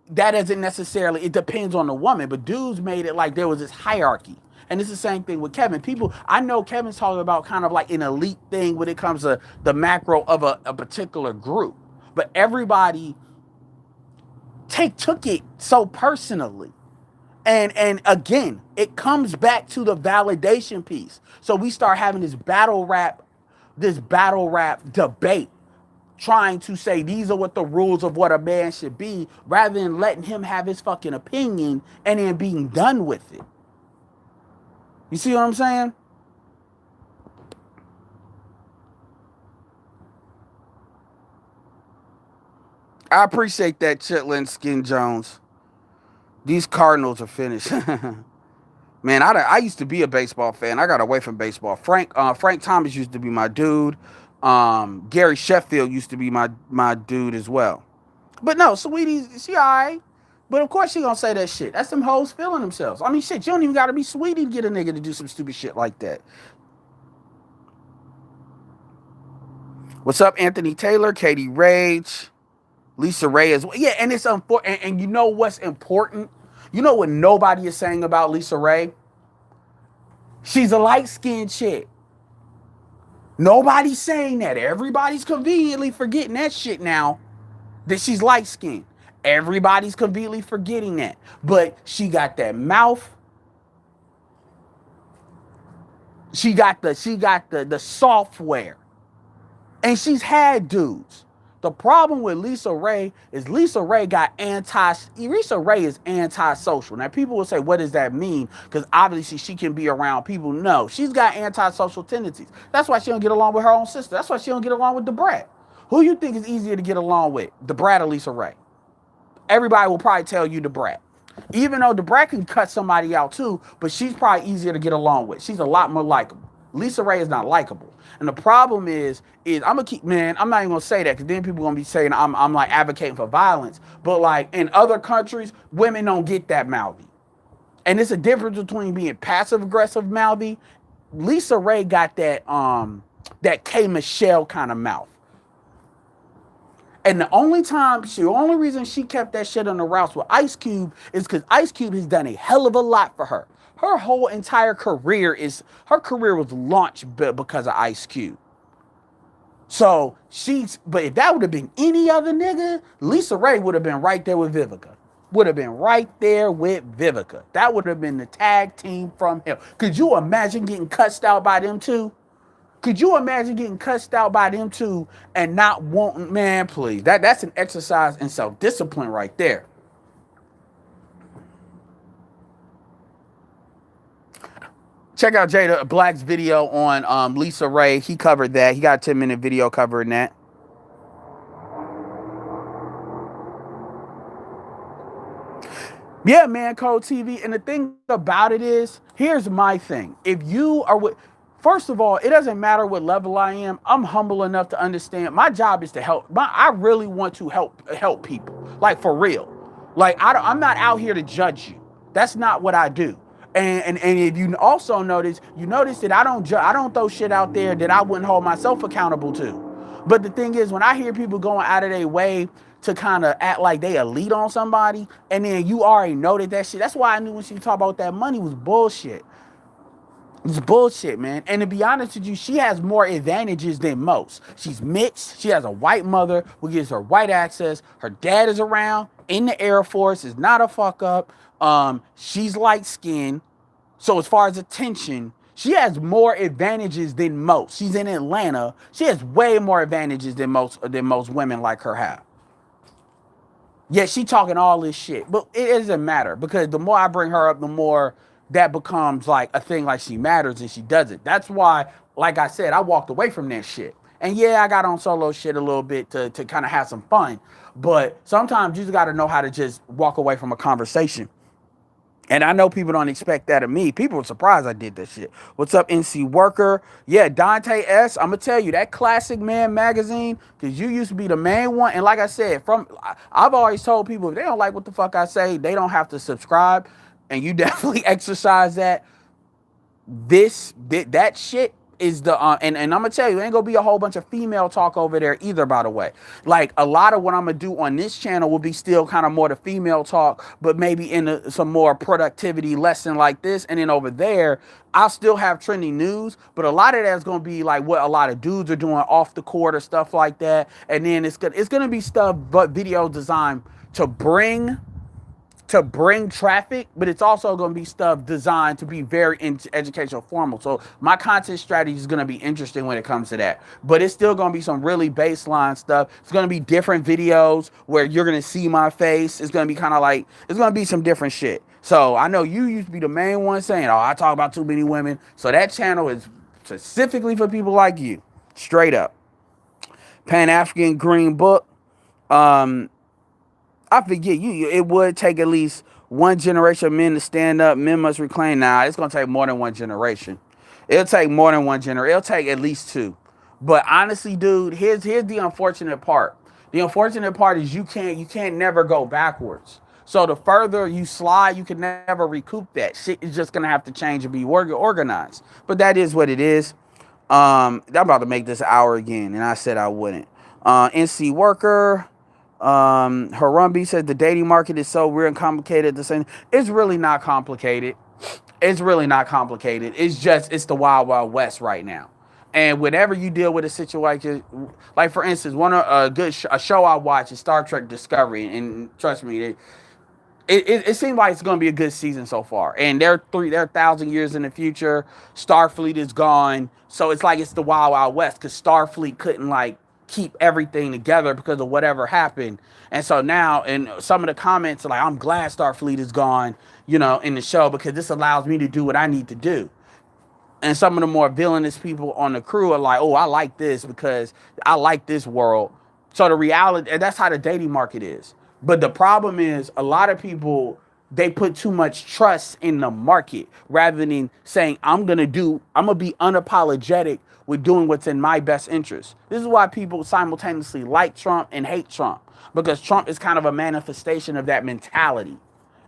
S1: that doesn't necessarily, it depends on the woman, but dudes made it like there was this hierarchy. And it's the same thing with Kevin. I know Kevin's talking about kind of like an elite thing when it comes to the macro of a particular group. But everybody took it so personally. And again, it comes back to the validation piece. So we start having this battle rap debate, trying to say these are what the rules of what a man should be, rather than letting him have his fucking opinion and then being done with it. You see what I'm saying? I appreciate that, Chitlin Skin Jones. These Cardinals are finished. Man, I used to be a baseball fan. I got away from baseball. Frank Thomas used to be my dude. Gary Sheffield used to be my dude as well. But no, Sweetie, she all right. But of course she gonna say that shit. That's them hoes feeling themselves. I mean, shit, you don't even gotta be Sweetie to get a nigga to do some stupid shit like that. What's up, Anthony Taylor, Katie Rage, Lisa Ray as well. Yeah, and it's important. And you know what's important? You know what nobody is saying about Lisa Ray? She's a light-skinned chick. Nobody's saying that. Everybody's conveniently forgetting that shit now, that she's light-skinned. Everybody's conveniently forgetting that. But she got that mouth. She got the software. And she's had dudes. The problem with Lisa Ray is Lisa Ray is antisocial. Now people will say, what does that mean? Because obviously she can be around people. No, she's got antisocial tendencies. That's why she don't get along with her own sister. That's why she don't get along with DeBrat. Who you think is easier to get along with, DeBrat or Lisa Ray? Everybody will probably tell you DeBrat. Even though DeBrat can cut somebody out too, but she's probably easier to get along with. She's a lot more likable. Lisa Ray is not likable. And the problem is I'm not even gonna say that because then people are gonna be saying I'm like advocating for violence. But like in other countries, women don't get that mouthy. And it's a difference between being passive aggressive mouthy. Lisa Ray got that K Michelle kind of mouth. And the only reason she kept that shit on the routes with Ice Cube is because Ice Cube has done a hell of a lot for her. Her whole entire career was launched because of Ice Cube. So but if that would have been any other nigga, Lisa Ray would have been right there with Vivica. That would have been the tag team from hell. Could you imagine getting cussed out by them two? And not wanting, man, please. That's an exercise in self-discipline right there. Check out Jada Black's video on Lisa Ray. He covered that. He got a 10-minute video covering that. Yeah, man, Code TV. And the thing about it is, here's my thing. If you are with, first of all, it doesn't matter what level I am. I'm humble enough to understand. My job is to help. I really want to help people, like for real. Like I'm not out here to judge you. That's not what I do. And if you also notice, you notice that I don't throw shit out there that I wouldn't hold myself accountable to. But the thing is, when I hear people going out of their way to kind of act like they elite on somebody, and then you already know that shit. That's why I knew when she talked about that money was bullshit. It's bullshit, man. And to be honest with you, she has more advantages than most. She's mixed. She has a white mother who gives her white access. Her dad is around in the Air Force. Is not a fuck up. She's light skinned. So as far as attention, she has more advantages than most. She's in Atlanta. She has way more advantages than most women like her have. Yeah, she talking all this shit, but it doesn't matter because the more I bring her up, the more that becomes like a thing, like she matters and she does it. That's why, like I said, I walked away from that shit. And yeah, I got on solo shit a little bit to kind of have some fun, but sometimes you just got to know how to just walk away from a conversation. And I know people don't expect that of me. People are surprised I did that shit. What's up, NC Worker? Yeah, Dante S. I'm going to tell you, that Classic Man magazine, because you used to be the main one. And like I said, I've always told people, if they don't like what the fuck I say, they don't have to subscribe. And you definitely exercise that. That shit is the and I'm gonna tell you, ain't gonna be a whole bunch of female talk over there either, by the way. Like a lot of what I'm gonna do on this channel will be still kind of more the female talk, but maybe in some more productivity lesson like this. And then over there, I'll still have trending news, but a lot of that's gonna be like what a lot of dudes are doing off the court or stuff like that. And then it's gonna be stuff but video designed to bring traffic, but it's also going to be stuff designed to be very educational formal. So my content strategy is going to be interesting when it comes to that, but it's still going to be some really baseline stuff. It's going to be different videos where you're going to see my face. It's going to be kind of like, it's going to be some different shit. So I know you used to be the main one saying, oh, I talk about too many women. So that channel is specifically for people like you, straight up. Pan-African Green Book. I forget you. It would take at least one generation of men to stand up. Men must reclaim. Nah, it's gonna take more than one generation. It'll take more than one generation. It'll take at least two. But honestly, dude, here's the unfortunate part. The unfortunate part is you can't never go backwards. So the further you slide, you can never recoup that. Shit is just gonna have to change and be organized. But that is what it is. I'm about to make this an hour again, and I said I wouldn't. NC Worker. Harumbi says the dating market is so weird and complicated. It's really not complicated. It's really not complicated. It's the wild, wild west right now. And whenever you deal with a situation, like for instance, a show I watch is Star Trek Discovery, and trust me, it seems like it's going to be a good season so far. And they're 1,000 years in the future. Starfleet is gone, so it's like it's the wild, wild west because Starfleet couldn't like keep everything together because of whatever happened. And so now, and some of the comments are like, I'm glad Starfleet is gone, in the show because this allows me to do what I need to do. And some of the more villainous people on the crew are like, oh, I like this because I like this world. So the reality, and that's how the dating market is. But the problem is a lot of people, they put too much trust in the market rather than saying, I'm going to be unapologetic with doing what's in my best interest. This is why people simultaneously like Trump and hate Trump, because Trump is kind of a manifestation of that mentality.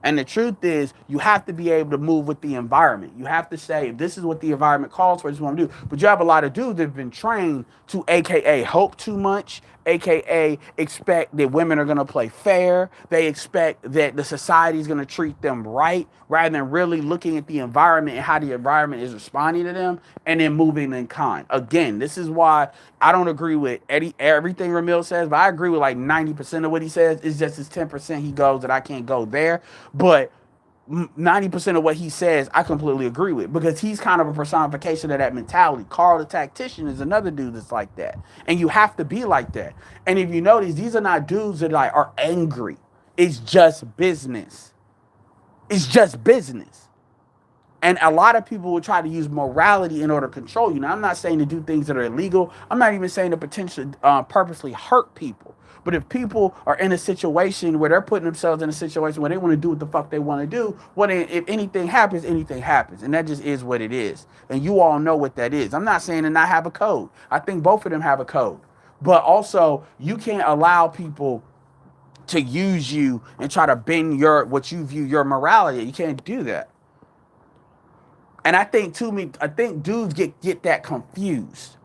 S1: And the truth is, you have to be able to move with the environment. You have to say, this is what the environment calls for, this is what I'm going to do. But you have a lot of dudes that have been trained to AKA hope too much, AKA expect that women are going to play fair. They expect that the society is going to treat them right, rather than really looking at the environment and how the environment is responding to them and then moving in kind. Again, this is why I don't agree with everything Ramil says, but I agree with like 90% of what he says. It's just his 10% he goes that I can't go there. But 90% of what he says, I completely agree with, because he's kind of a personification of that mentality. Carl the Tactician is another dude that's like that. And you have to be like that. And if you notice, these are not dudes that are angry. It's just business. It's just business. And a lot of people will try to use morality in order to control you. Now, I'm not saying to do things that are illegal. I'm not even saying to potentially purposely hurt people. But if people are in a situation where they're putting themselves in a situation where they want to do what the fuck they want to do, if anything happens, anything happens. And that just is what it is. And you all know what that is. I'm not saying to not have a code. I think both of them have a code. But also, you can't allow people to use you and try to bend what you view your morality. You can't do that. And I think dudes get that confused.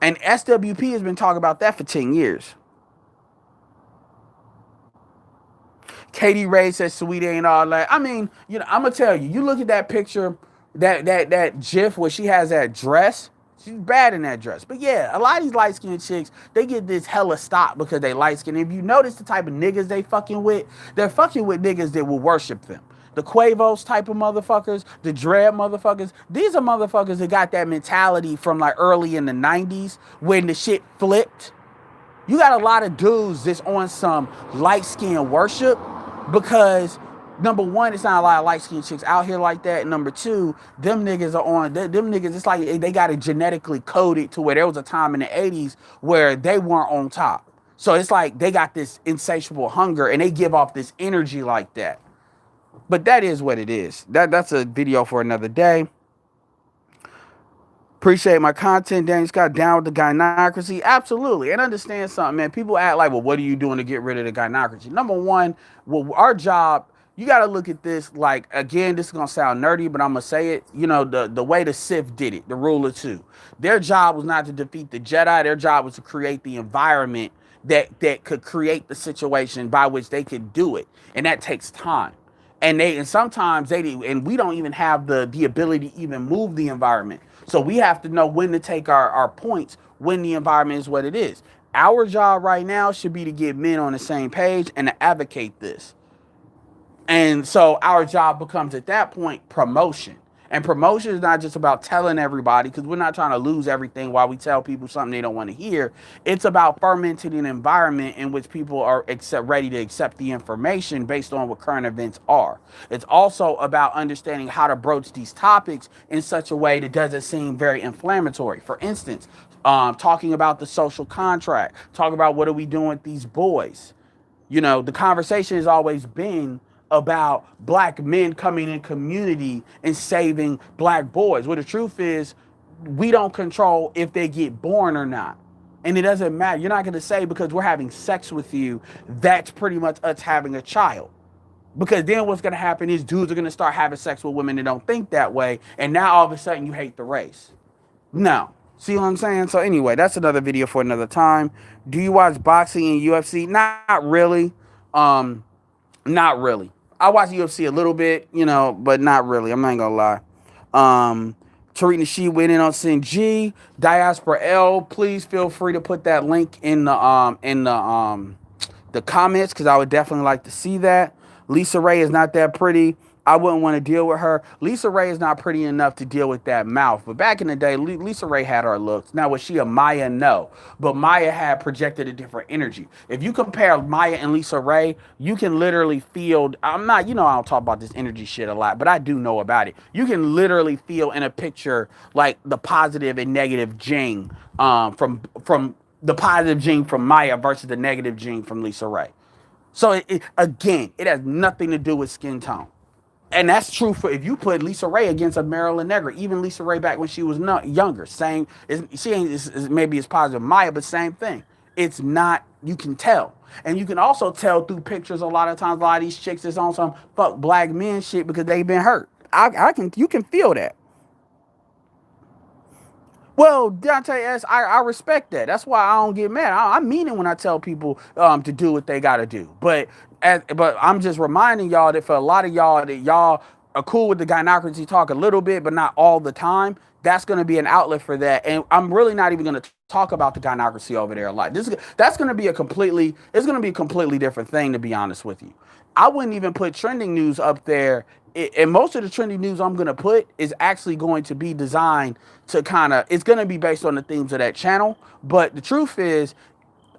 S1: And SWP has been talking about that for 10 years. Katie Ray says sweet ain't all that. I mean, I'm gonna tell you, you look at that picture, that GIF where she has that dress. She's bad in that dress. But yeah, a lot of these light-skinned chicks, they get this hella stop because they light-skinned. If you notice the type of niggas they fucking with, they're fucking with niggas that will worship them. The Quavos type of motherfuckers, the dread motherfuckers, these are motherfuckers that got that mentality from like early in the 90s when the shit flipped. You got a lot of dudes that's on some light-skinned worship because number one, it's not a lot of light-skinned chicks out here like that. And number two, them niggas are on, them niggas, it's like they got it genetically coded to where there was a time in the 80s where they weren't on top. So it's like they got this insatiable hunger and they give off this energy like that. But that is what it is. That's a video for another day. Appreciate my content. Daniel Scott down with the gynocracy. Absolutely. And understand something, man. People act like, well, what are you doing to get rid of the gynocracy? Number one, well, our job, you got to look at this like, again, this is going to sound nerdy, but I'm going to say it. The way the Sith did it, the rule of two. Their job was not to defeat the Jedi. Their job was to create the environment that could create the situation by which they could do it. And that takes time. And sometimes we don't even have the ability to even move the environment. So we have to know when to take our points when the environment is what it is. Our job right now should be to get men on the same page and to advocate this. And so our job becomes at that point promotion. And promotion is not just about telling everybody, because we're not trying to lose everything while we tell people something they don't want to hear. It's about fermenting an environment in which people are ready to accept the information based on what current events are. It's also about understanding how to broach these topics in such a way that doesn't seem very inflammatory. For instance, talking about the social contract, talking about what are we doing with these boys. The conversation has always been about black men coming in community and saving black boys. Well, the truth is, we don't control if they get born or not. And it doesn't matter. You're not going to say because we're having sex with you, that's pretty much us having a child. Because then what's going to happen is dudes are going to start having sex with women that don't think that way. And now all of a sudden you hate the race. No. See what I'm saying? So anyway, that's another video for another time. Do you watch boxing and UFC? Not really. Not really. I watch UFC a little bit, but not really. I'm not gonna lie. Tariq Nasheed winning on Sin G. Diaspora L. Please feel free to put that link in the comments because I would definitely like to see that. Lisa Ray is not that pretty. I wouldn't want to deal with her. Lisa Ray is not pretty enough to deal with that mouth. But back in the day, Lisa Ray had her looks. Now, was she a Maya? No. But Maya had projected a different energy. If you compare Maya and Lisa Ray, you can literally feel, I don't talk about this energy shit a lot, but I do know about it. You can literally feel in a picture like the positive and negative gene from the positive gene from Maya versus the negative gene from Lisa Ray. So again, it has nothing to do with skin tone. And that's true for if you put Lisa Ray against a Marilyn Negra, even Lisa Ray back when she was younger. Same, she ain't maybe as positive Maya, but same thing. It's not. You can tell, and you can also tell through pictures. A lot of times, a lot of these chicks is on some fuck black men shit because they've been hurt. You can feel that. Well, Dante S., I respect that. That's why I don't get mad. I mean it when I tell people to do what they got to do. But I'm just reminding y'all that for a lot of y'all that y'all are cool with the gynocracy talk a little bit, but not all the time. That's going to be an outlet for that. And I'm really not even going to talk about the gynocracy over there a lot. That's going to be a completely different thing, to be honest with you. I wouldn't even put trending news up there. And most of the trending news I'm going to put is actually going to be designed to it's going to be based on the themes of that channel. But the truth is,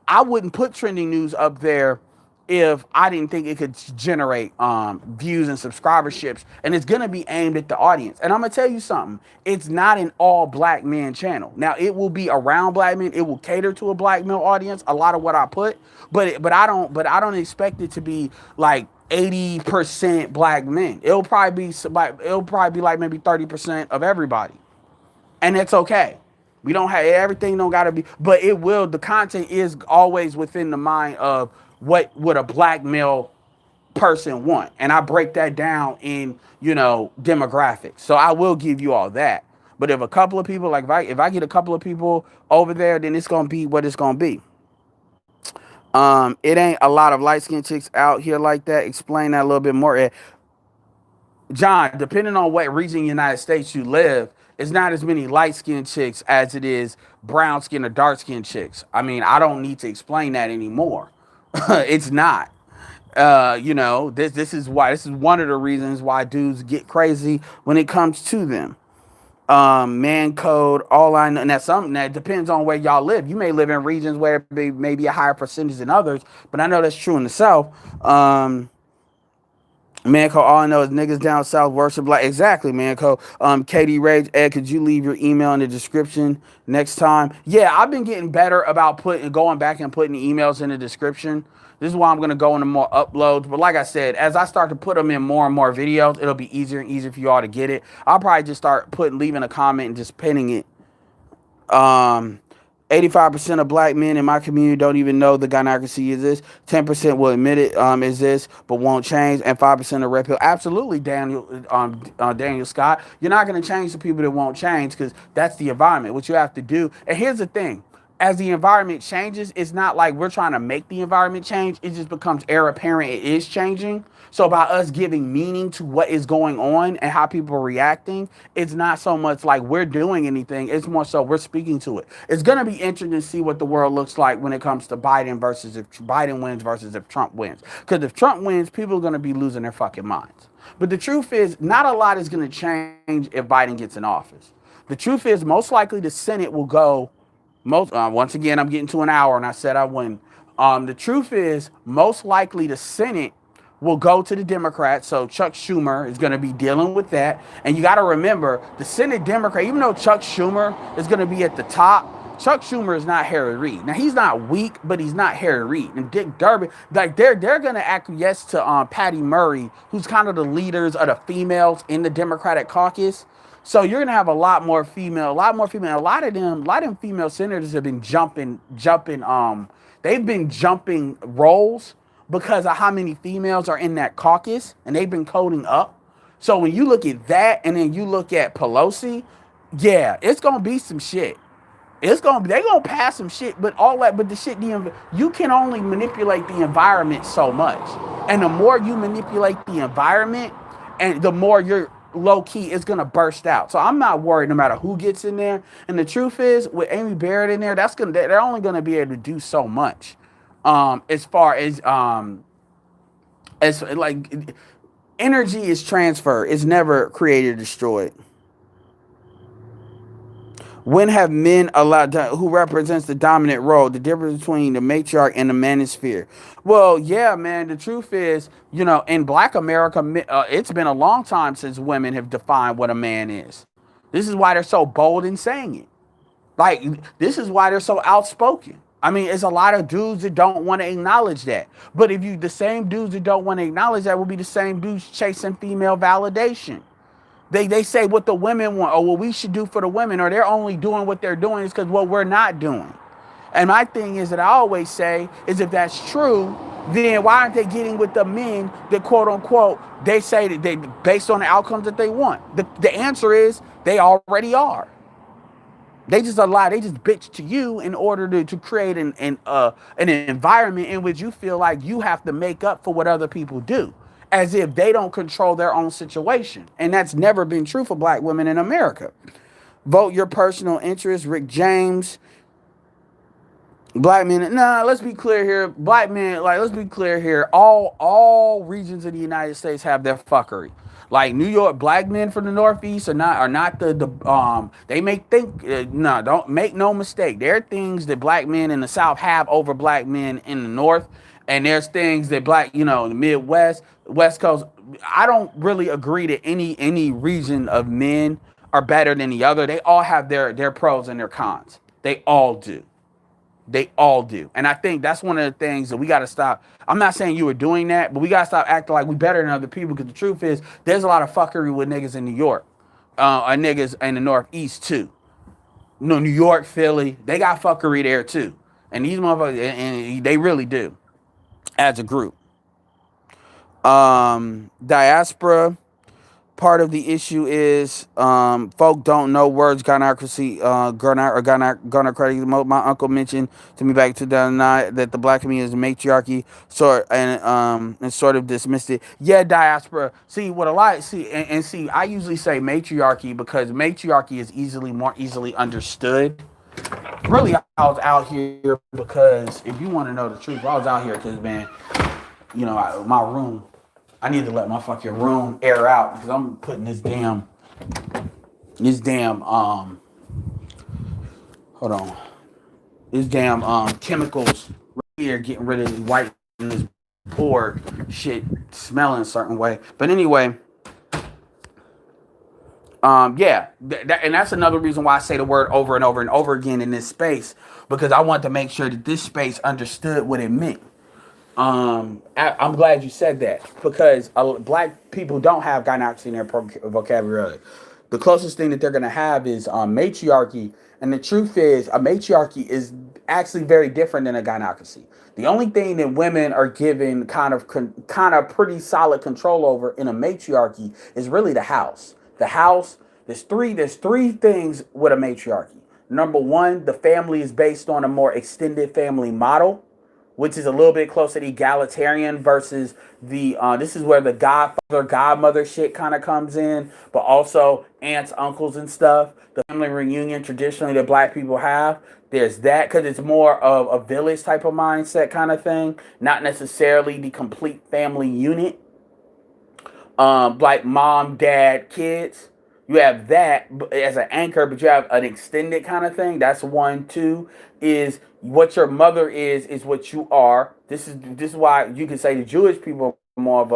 S1: I wouldn't put trending news up there if I didn't think it could generate views and subscriberships, and it's gonna be aimed at the audience. And I'm gonna tell you something, it's not an all black men channel. Now it will be around black men, it will cater to a black male audience, a lot of what I put, but I don't expect it to be like 80% black men. It'll probably be like maybe 30% of everybody, and it's okay. We don't have everything, don't gotta be, but it will. The content is always within the mind of what would a black male person want, and I break that down in demographics. So I will give you all that. But if a couple of people, like if I get a couple of people over there, then it's gonna be what it's gonna be. It ain't a lot of light skinned chicks out here like that. Explain that a little bit more. John, depending on what region in the United States you live, it's not as many light skinned chicks as it is brown skinned or dark skinned chicks. I mean, I don't need to explain that anymore. It's not. This is one of the reasons why dudes get crazy when it comes to them. Man code, all I know, and that's something that depends on where y'all live. You may live in regions where it may be a higher percentage than others, but I know that's true in the South. Man code, all I know is niggas down south worship like exactly, man code. Katie Rage, Ed, could you leave your email in the description next time? Yeah, I've been getting better about going back and putting emails in the description. This is why I'm gonna go into more uploads. But like I said, as I start to put them in more and more videos, it'll be easier and easier for you all to get it. I'll probably just start leaving a comment and just pinning it. 85% of black men in my community don't even know the gynocracy is this. 10% will admit it is this, but won't change. And 5% of red pill. Absolutely, Daniel Scott. You're not going to change the people that won't change because that's the environment. What you have to do. And here's the thing. As the environment changes, it's not like we're trying to make the environment change. It just becomes apparent it is changing. So by us giving meaning to what is going on and how people are reacting, it's not so much like we're doing anything. It's more so we're speaking to it. It's going to be interesting to see what the world looks like when it comes to Biden versus if Biden wins versus if Trump wins. Because if Trump wins, people are going to be losing their fucking minds. But the truth is, not a lot is going to change if Biden gets in office. The truth is, most likely the Senate will go. Once again, I'm getting to an hour, and I said I wouldn't. The truth is, most likely the Senate will go to the Democrats. So Chuck Schumer is going to be dealing with that. And you got to remember, the Senate Democrat, even though Chuck Schumer is going to be at the top, Chuck Schumer is not Harry Reid. Now, he's not weak, but he's not Harry Reid. And Dick Durbin, like they're going to acquiesce to Patty Murray, who's kind of the leaders of the females in the Democratic caucus. So you're gonna have a lot more female. A lot of them female senators have been jumping. They've been jumping roles because of how many females are in that caucus, and they've been coding up. So when you look at that, and then you look at Pelosi, yeah, it's gonna be some shit. They're gonna pass some shit, but the shit, you can only manipulate the environment so much, and the more you manipulate the environment, and the more you're low key it's gonna burst out. So I'm not worried no matter who gets in there. And the truth is, with Amy Barrett in there, they're only gonna be able to do so much. As far as like energy is transferred, it's never created or destroyed. When have men allowed who represents the dominant role, the difference between the matriarch and the manosphere? Well, yeah, man, the truth is, in Black America, it's been a long time since women have defined what a man is. This is why they're so bold in saying it. Like, this is why they're so outspoken. I mean, it's a lot of dudes that don't want to acknowledge that. But the same dudes that don't want to acknowledge that will be the same dudes chasing female validation. They say what the women want, or what we should do for the women, or they're only doing what they're doing is because what we're not doing. And my thing is that I always say is if that's true, then why aren't they getting with the men that quote unquote they say that they based on the outcomes that they want? The answer is they already are. They just bitch to you in order to create an environment in which you feel like you have to make up for what other people do, as if they don't control their own situation. And that's never been true for Black women in America. Vote your personal interest. Rick James. Black men, let's be clear here. Black men, let's be clear here. All regions of the United States have their fuckery. Like New York, black men from the Northeast are not they may think, don't make no mistake. There are things that black men in the South have over black men in the North. And there's things that black, in the Midwest, West Coast, I don't really agree that any region of men are better than the other. They all have their pros and their cons. They all do. They all do. And I think that's one of the things that we got to stop. I'm not saying you were doing that, but we got to stop acting like we better than other people, because the truth is there's a lot of fuckery with niggas in New York, and niggas in the Northeast too. New York, Philly, they got fuckery there too. And these motherfuckers, and they really do as a group. Diaspora. Part of the issue is folk don't know words gynocracy, gynocratic. My uncle mentioned to me back in 2009 that the black community is a matriarchy, and sort of dismissed it. Yeah, diaspora. See what a lot. See, I usually say matriarchy because matriarchy is more easily understood. Really, I was out here because if you want to know the truth, I was out here because, man, my room. I need to let my fucking room air out because I'm putting hold on, this damn chemicals right here, getting rid of the white in this board shit smelling a certain way. But anyway, yeah, and that's another reason why I say the word over and over and over again in this space, because I want to make sure that this space understood what it meant. I'm glad you said that, because black people don't have gynocracy in their vocabulary. The closest thing that they're going to have is matriarchy, and the truth is a matriarchy is actually very different than a gynocracy. The only thing that women are given kind of pretty solid control over in a matriarchy is really the house. The house. There's three things with a matriarchy. Number one, the family is based on a more extended family model, which is a little bit closer to egalitarian versus this is where the godfather, godmother shit kind of comes in, but also aunts, uncles, and stuff. The family reunion traditionally that black people have, there's that, because it's more of a village type of mindset kind of thing, not necessarily the complete family unit. Like mom, dad, kids. You have that as an anchor, but you have an extended kind of thing. That's one. Two is what your mother is what you are. This is why you can say the Jewish people are more of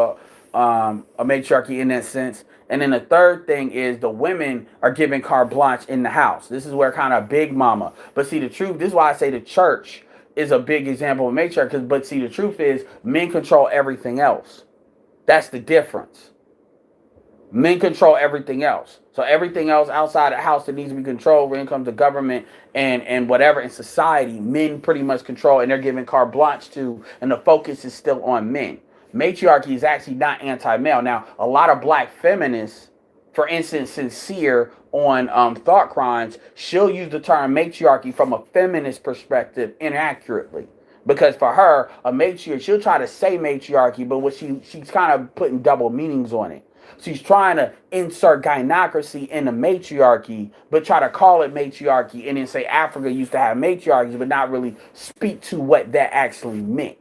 S1: a matriarchy in that sense. And then the third thing is the women are given carte blanche in the house. This is where kind of big mama. But see, the truth, this is why I say the church is a big example of matriarchy. But see, the truth is men control everything else. That's the difference. Men control everything else. So everything else outside the house that needs to be controlled when it comes to government and whatever in society, men pretty much control, and they're giving carte blanche to, and the focus is still on men. Matriarchy is actually not anti-male. Now, a lot of black feminists, for instance, Sincere on Thought Crimes, she'll use the term matriarchy from a feminist perspective inaccurately. Because for her, a matriarchy, she'll try to say matriarchy, but what she's kind of putting double meanings on it. She's trying to insert gynocracy in the matriarchy, but try to call it matriarchy, and then say Africa used to have matriarchies, but not really speak to what that actually meant.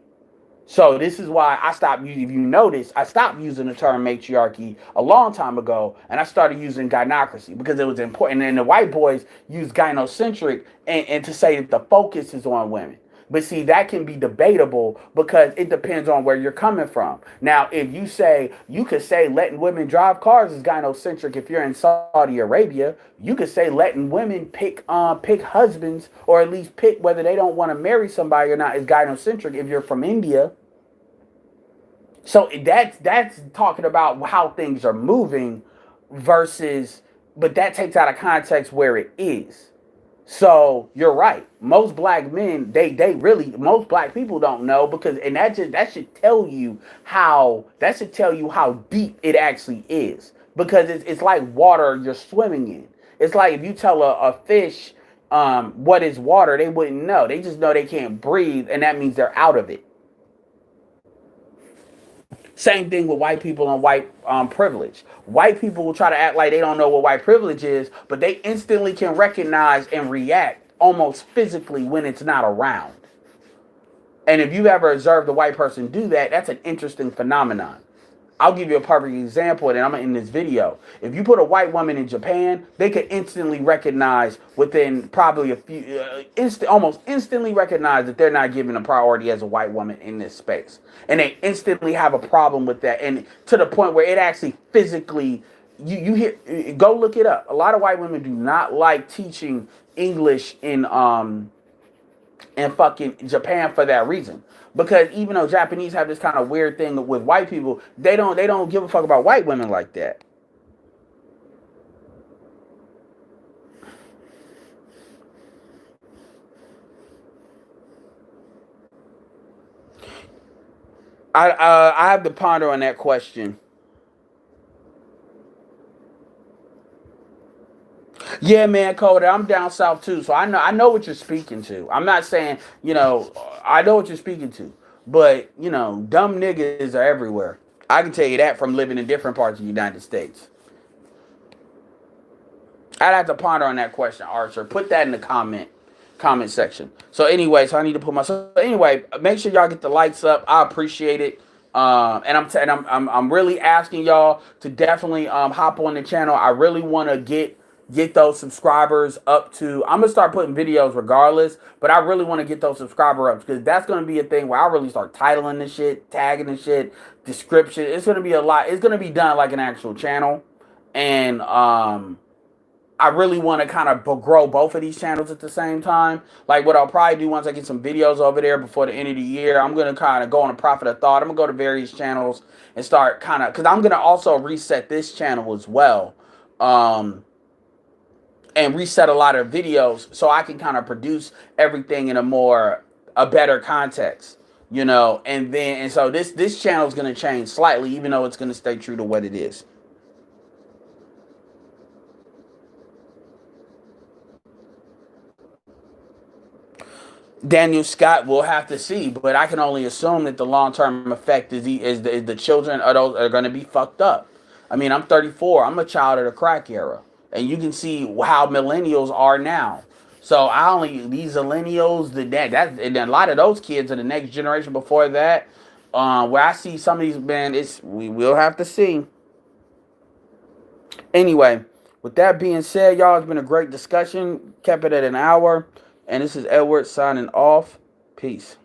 S1: So this is why I stopped using, if you notice, I stopped using the term matriarchy a long time ago, and I started using gynocracy because it was important. And the white boys use gynocentric and to say that the focus is on women. But see, that can be debatable because it depends on where you're coming from. Now, if you could say letting women drive cars is gynocentric if you're in Saudi Arabia. You could say letting women pick husbands, or at least pick whether they don't want to marry somebody or not, is gynocentric if you're from India. So that's talking about how things are moving versus, but that takes out of context where it is. So you're right. Most black men, most black people don't know, because, and that should tell you how deep it actually is, because it's like water you're swimming in. It's like if you tell a fish what is water, they wouldn't know. They just know they can't breathe, and that means they're out of it. Same thing with white people and white privilege. White people will try to act like they don't know what white privilege is, but they instantly can recognize and react almost physically when it's not around. And if you've ever observed a white person do that, that's an interesting phenomenon. I'll give you a perfect example, and I'm in this video. If you put a white woman in Japan, they could instantly recognize within probably a few, almost instantly recognize that they're not given a priority as a white woman in this space, and they instantly have a problem with that, and to the point where it actually physically, you hear, go look it up. A lot of white women do not like teaching English in fucking Japan for that reason. Because even though Japanese have this kind of weird thing with white people, they don't give a fuck about white women like that. I have to ponder on that question. Yeah, man, Coda, I'm down south too, so I know what you're speaking to. I'm not saying, I know what you're speaking to, but dumb niggas are everywhere. I can tell you that from living in different parts of the United States. I'd have to ponder on that question, Archer. Put that in the comment section. So anyway, so I need to put my. So anyway, make sure y'all get the likes up. I appreciate it. I'm really asking y'all to definitely hop on the channel. I really want to get those subscribers up to. I'm gonna start putting videos regardless, but I really want to get those subscriber ups because that's gonna be a thing where I really start titling the shit, tagging the shit, description. It's gonna be a lot. It's gonna be done like an actual channel, and I really want to kind of grow both of these channels at the same time. Like what I'll probably do once I get some videos over there before the end of the year, I'm going to kind of go on a profit of thought. I'm going to go to various channels and start kind of, because I'm going to also reset this channel as well. And reset a lot of videos so I can kind of produce everything in a better context, and so this channel is going to change slightly, even though it's going to stay true to what it is. Daniel Scott, will have to see, but I can only assume that the long term effect is the children are going to be fucked up. I mean, I'm 34. I'm a child of the crack era, and you can see how millennials are now. So these millennials, and a lot of those kids are the next generation before that. Where I see some of these, man, we will have to see. Anyway, with that being said, y'all, it's been a great discussion. Kept it at an hour. And this is Edward signing off. Peace.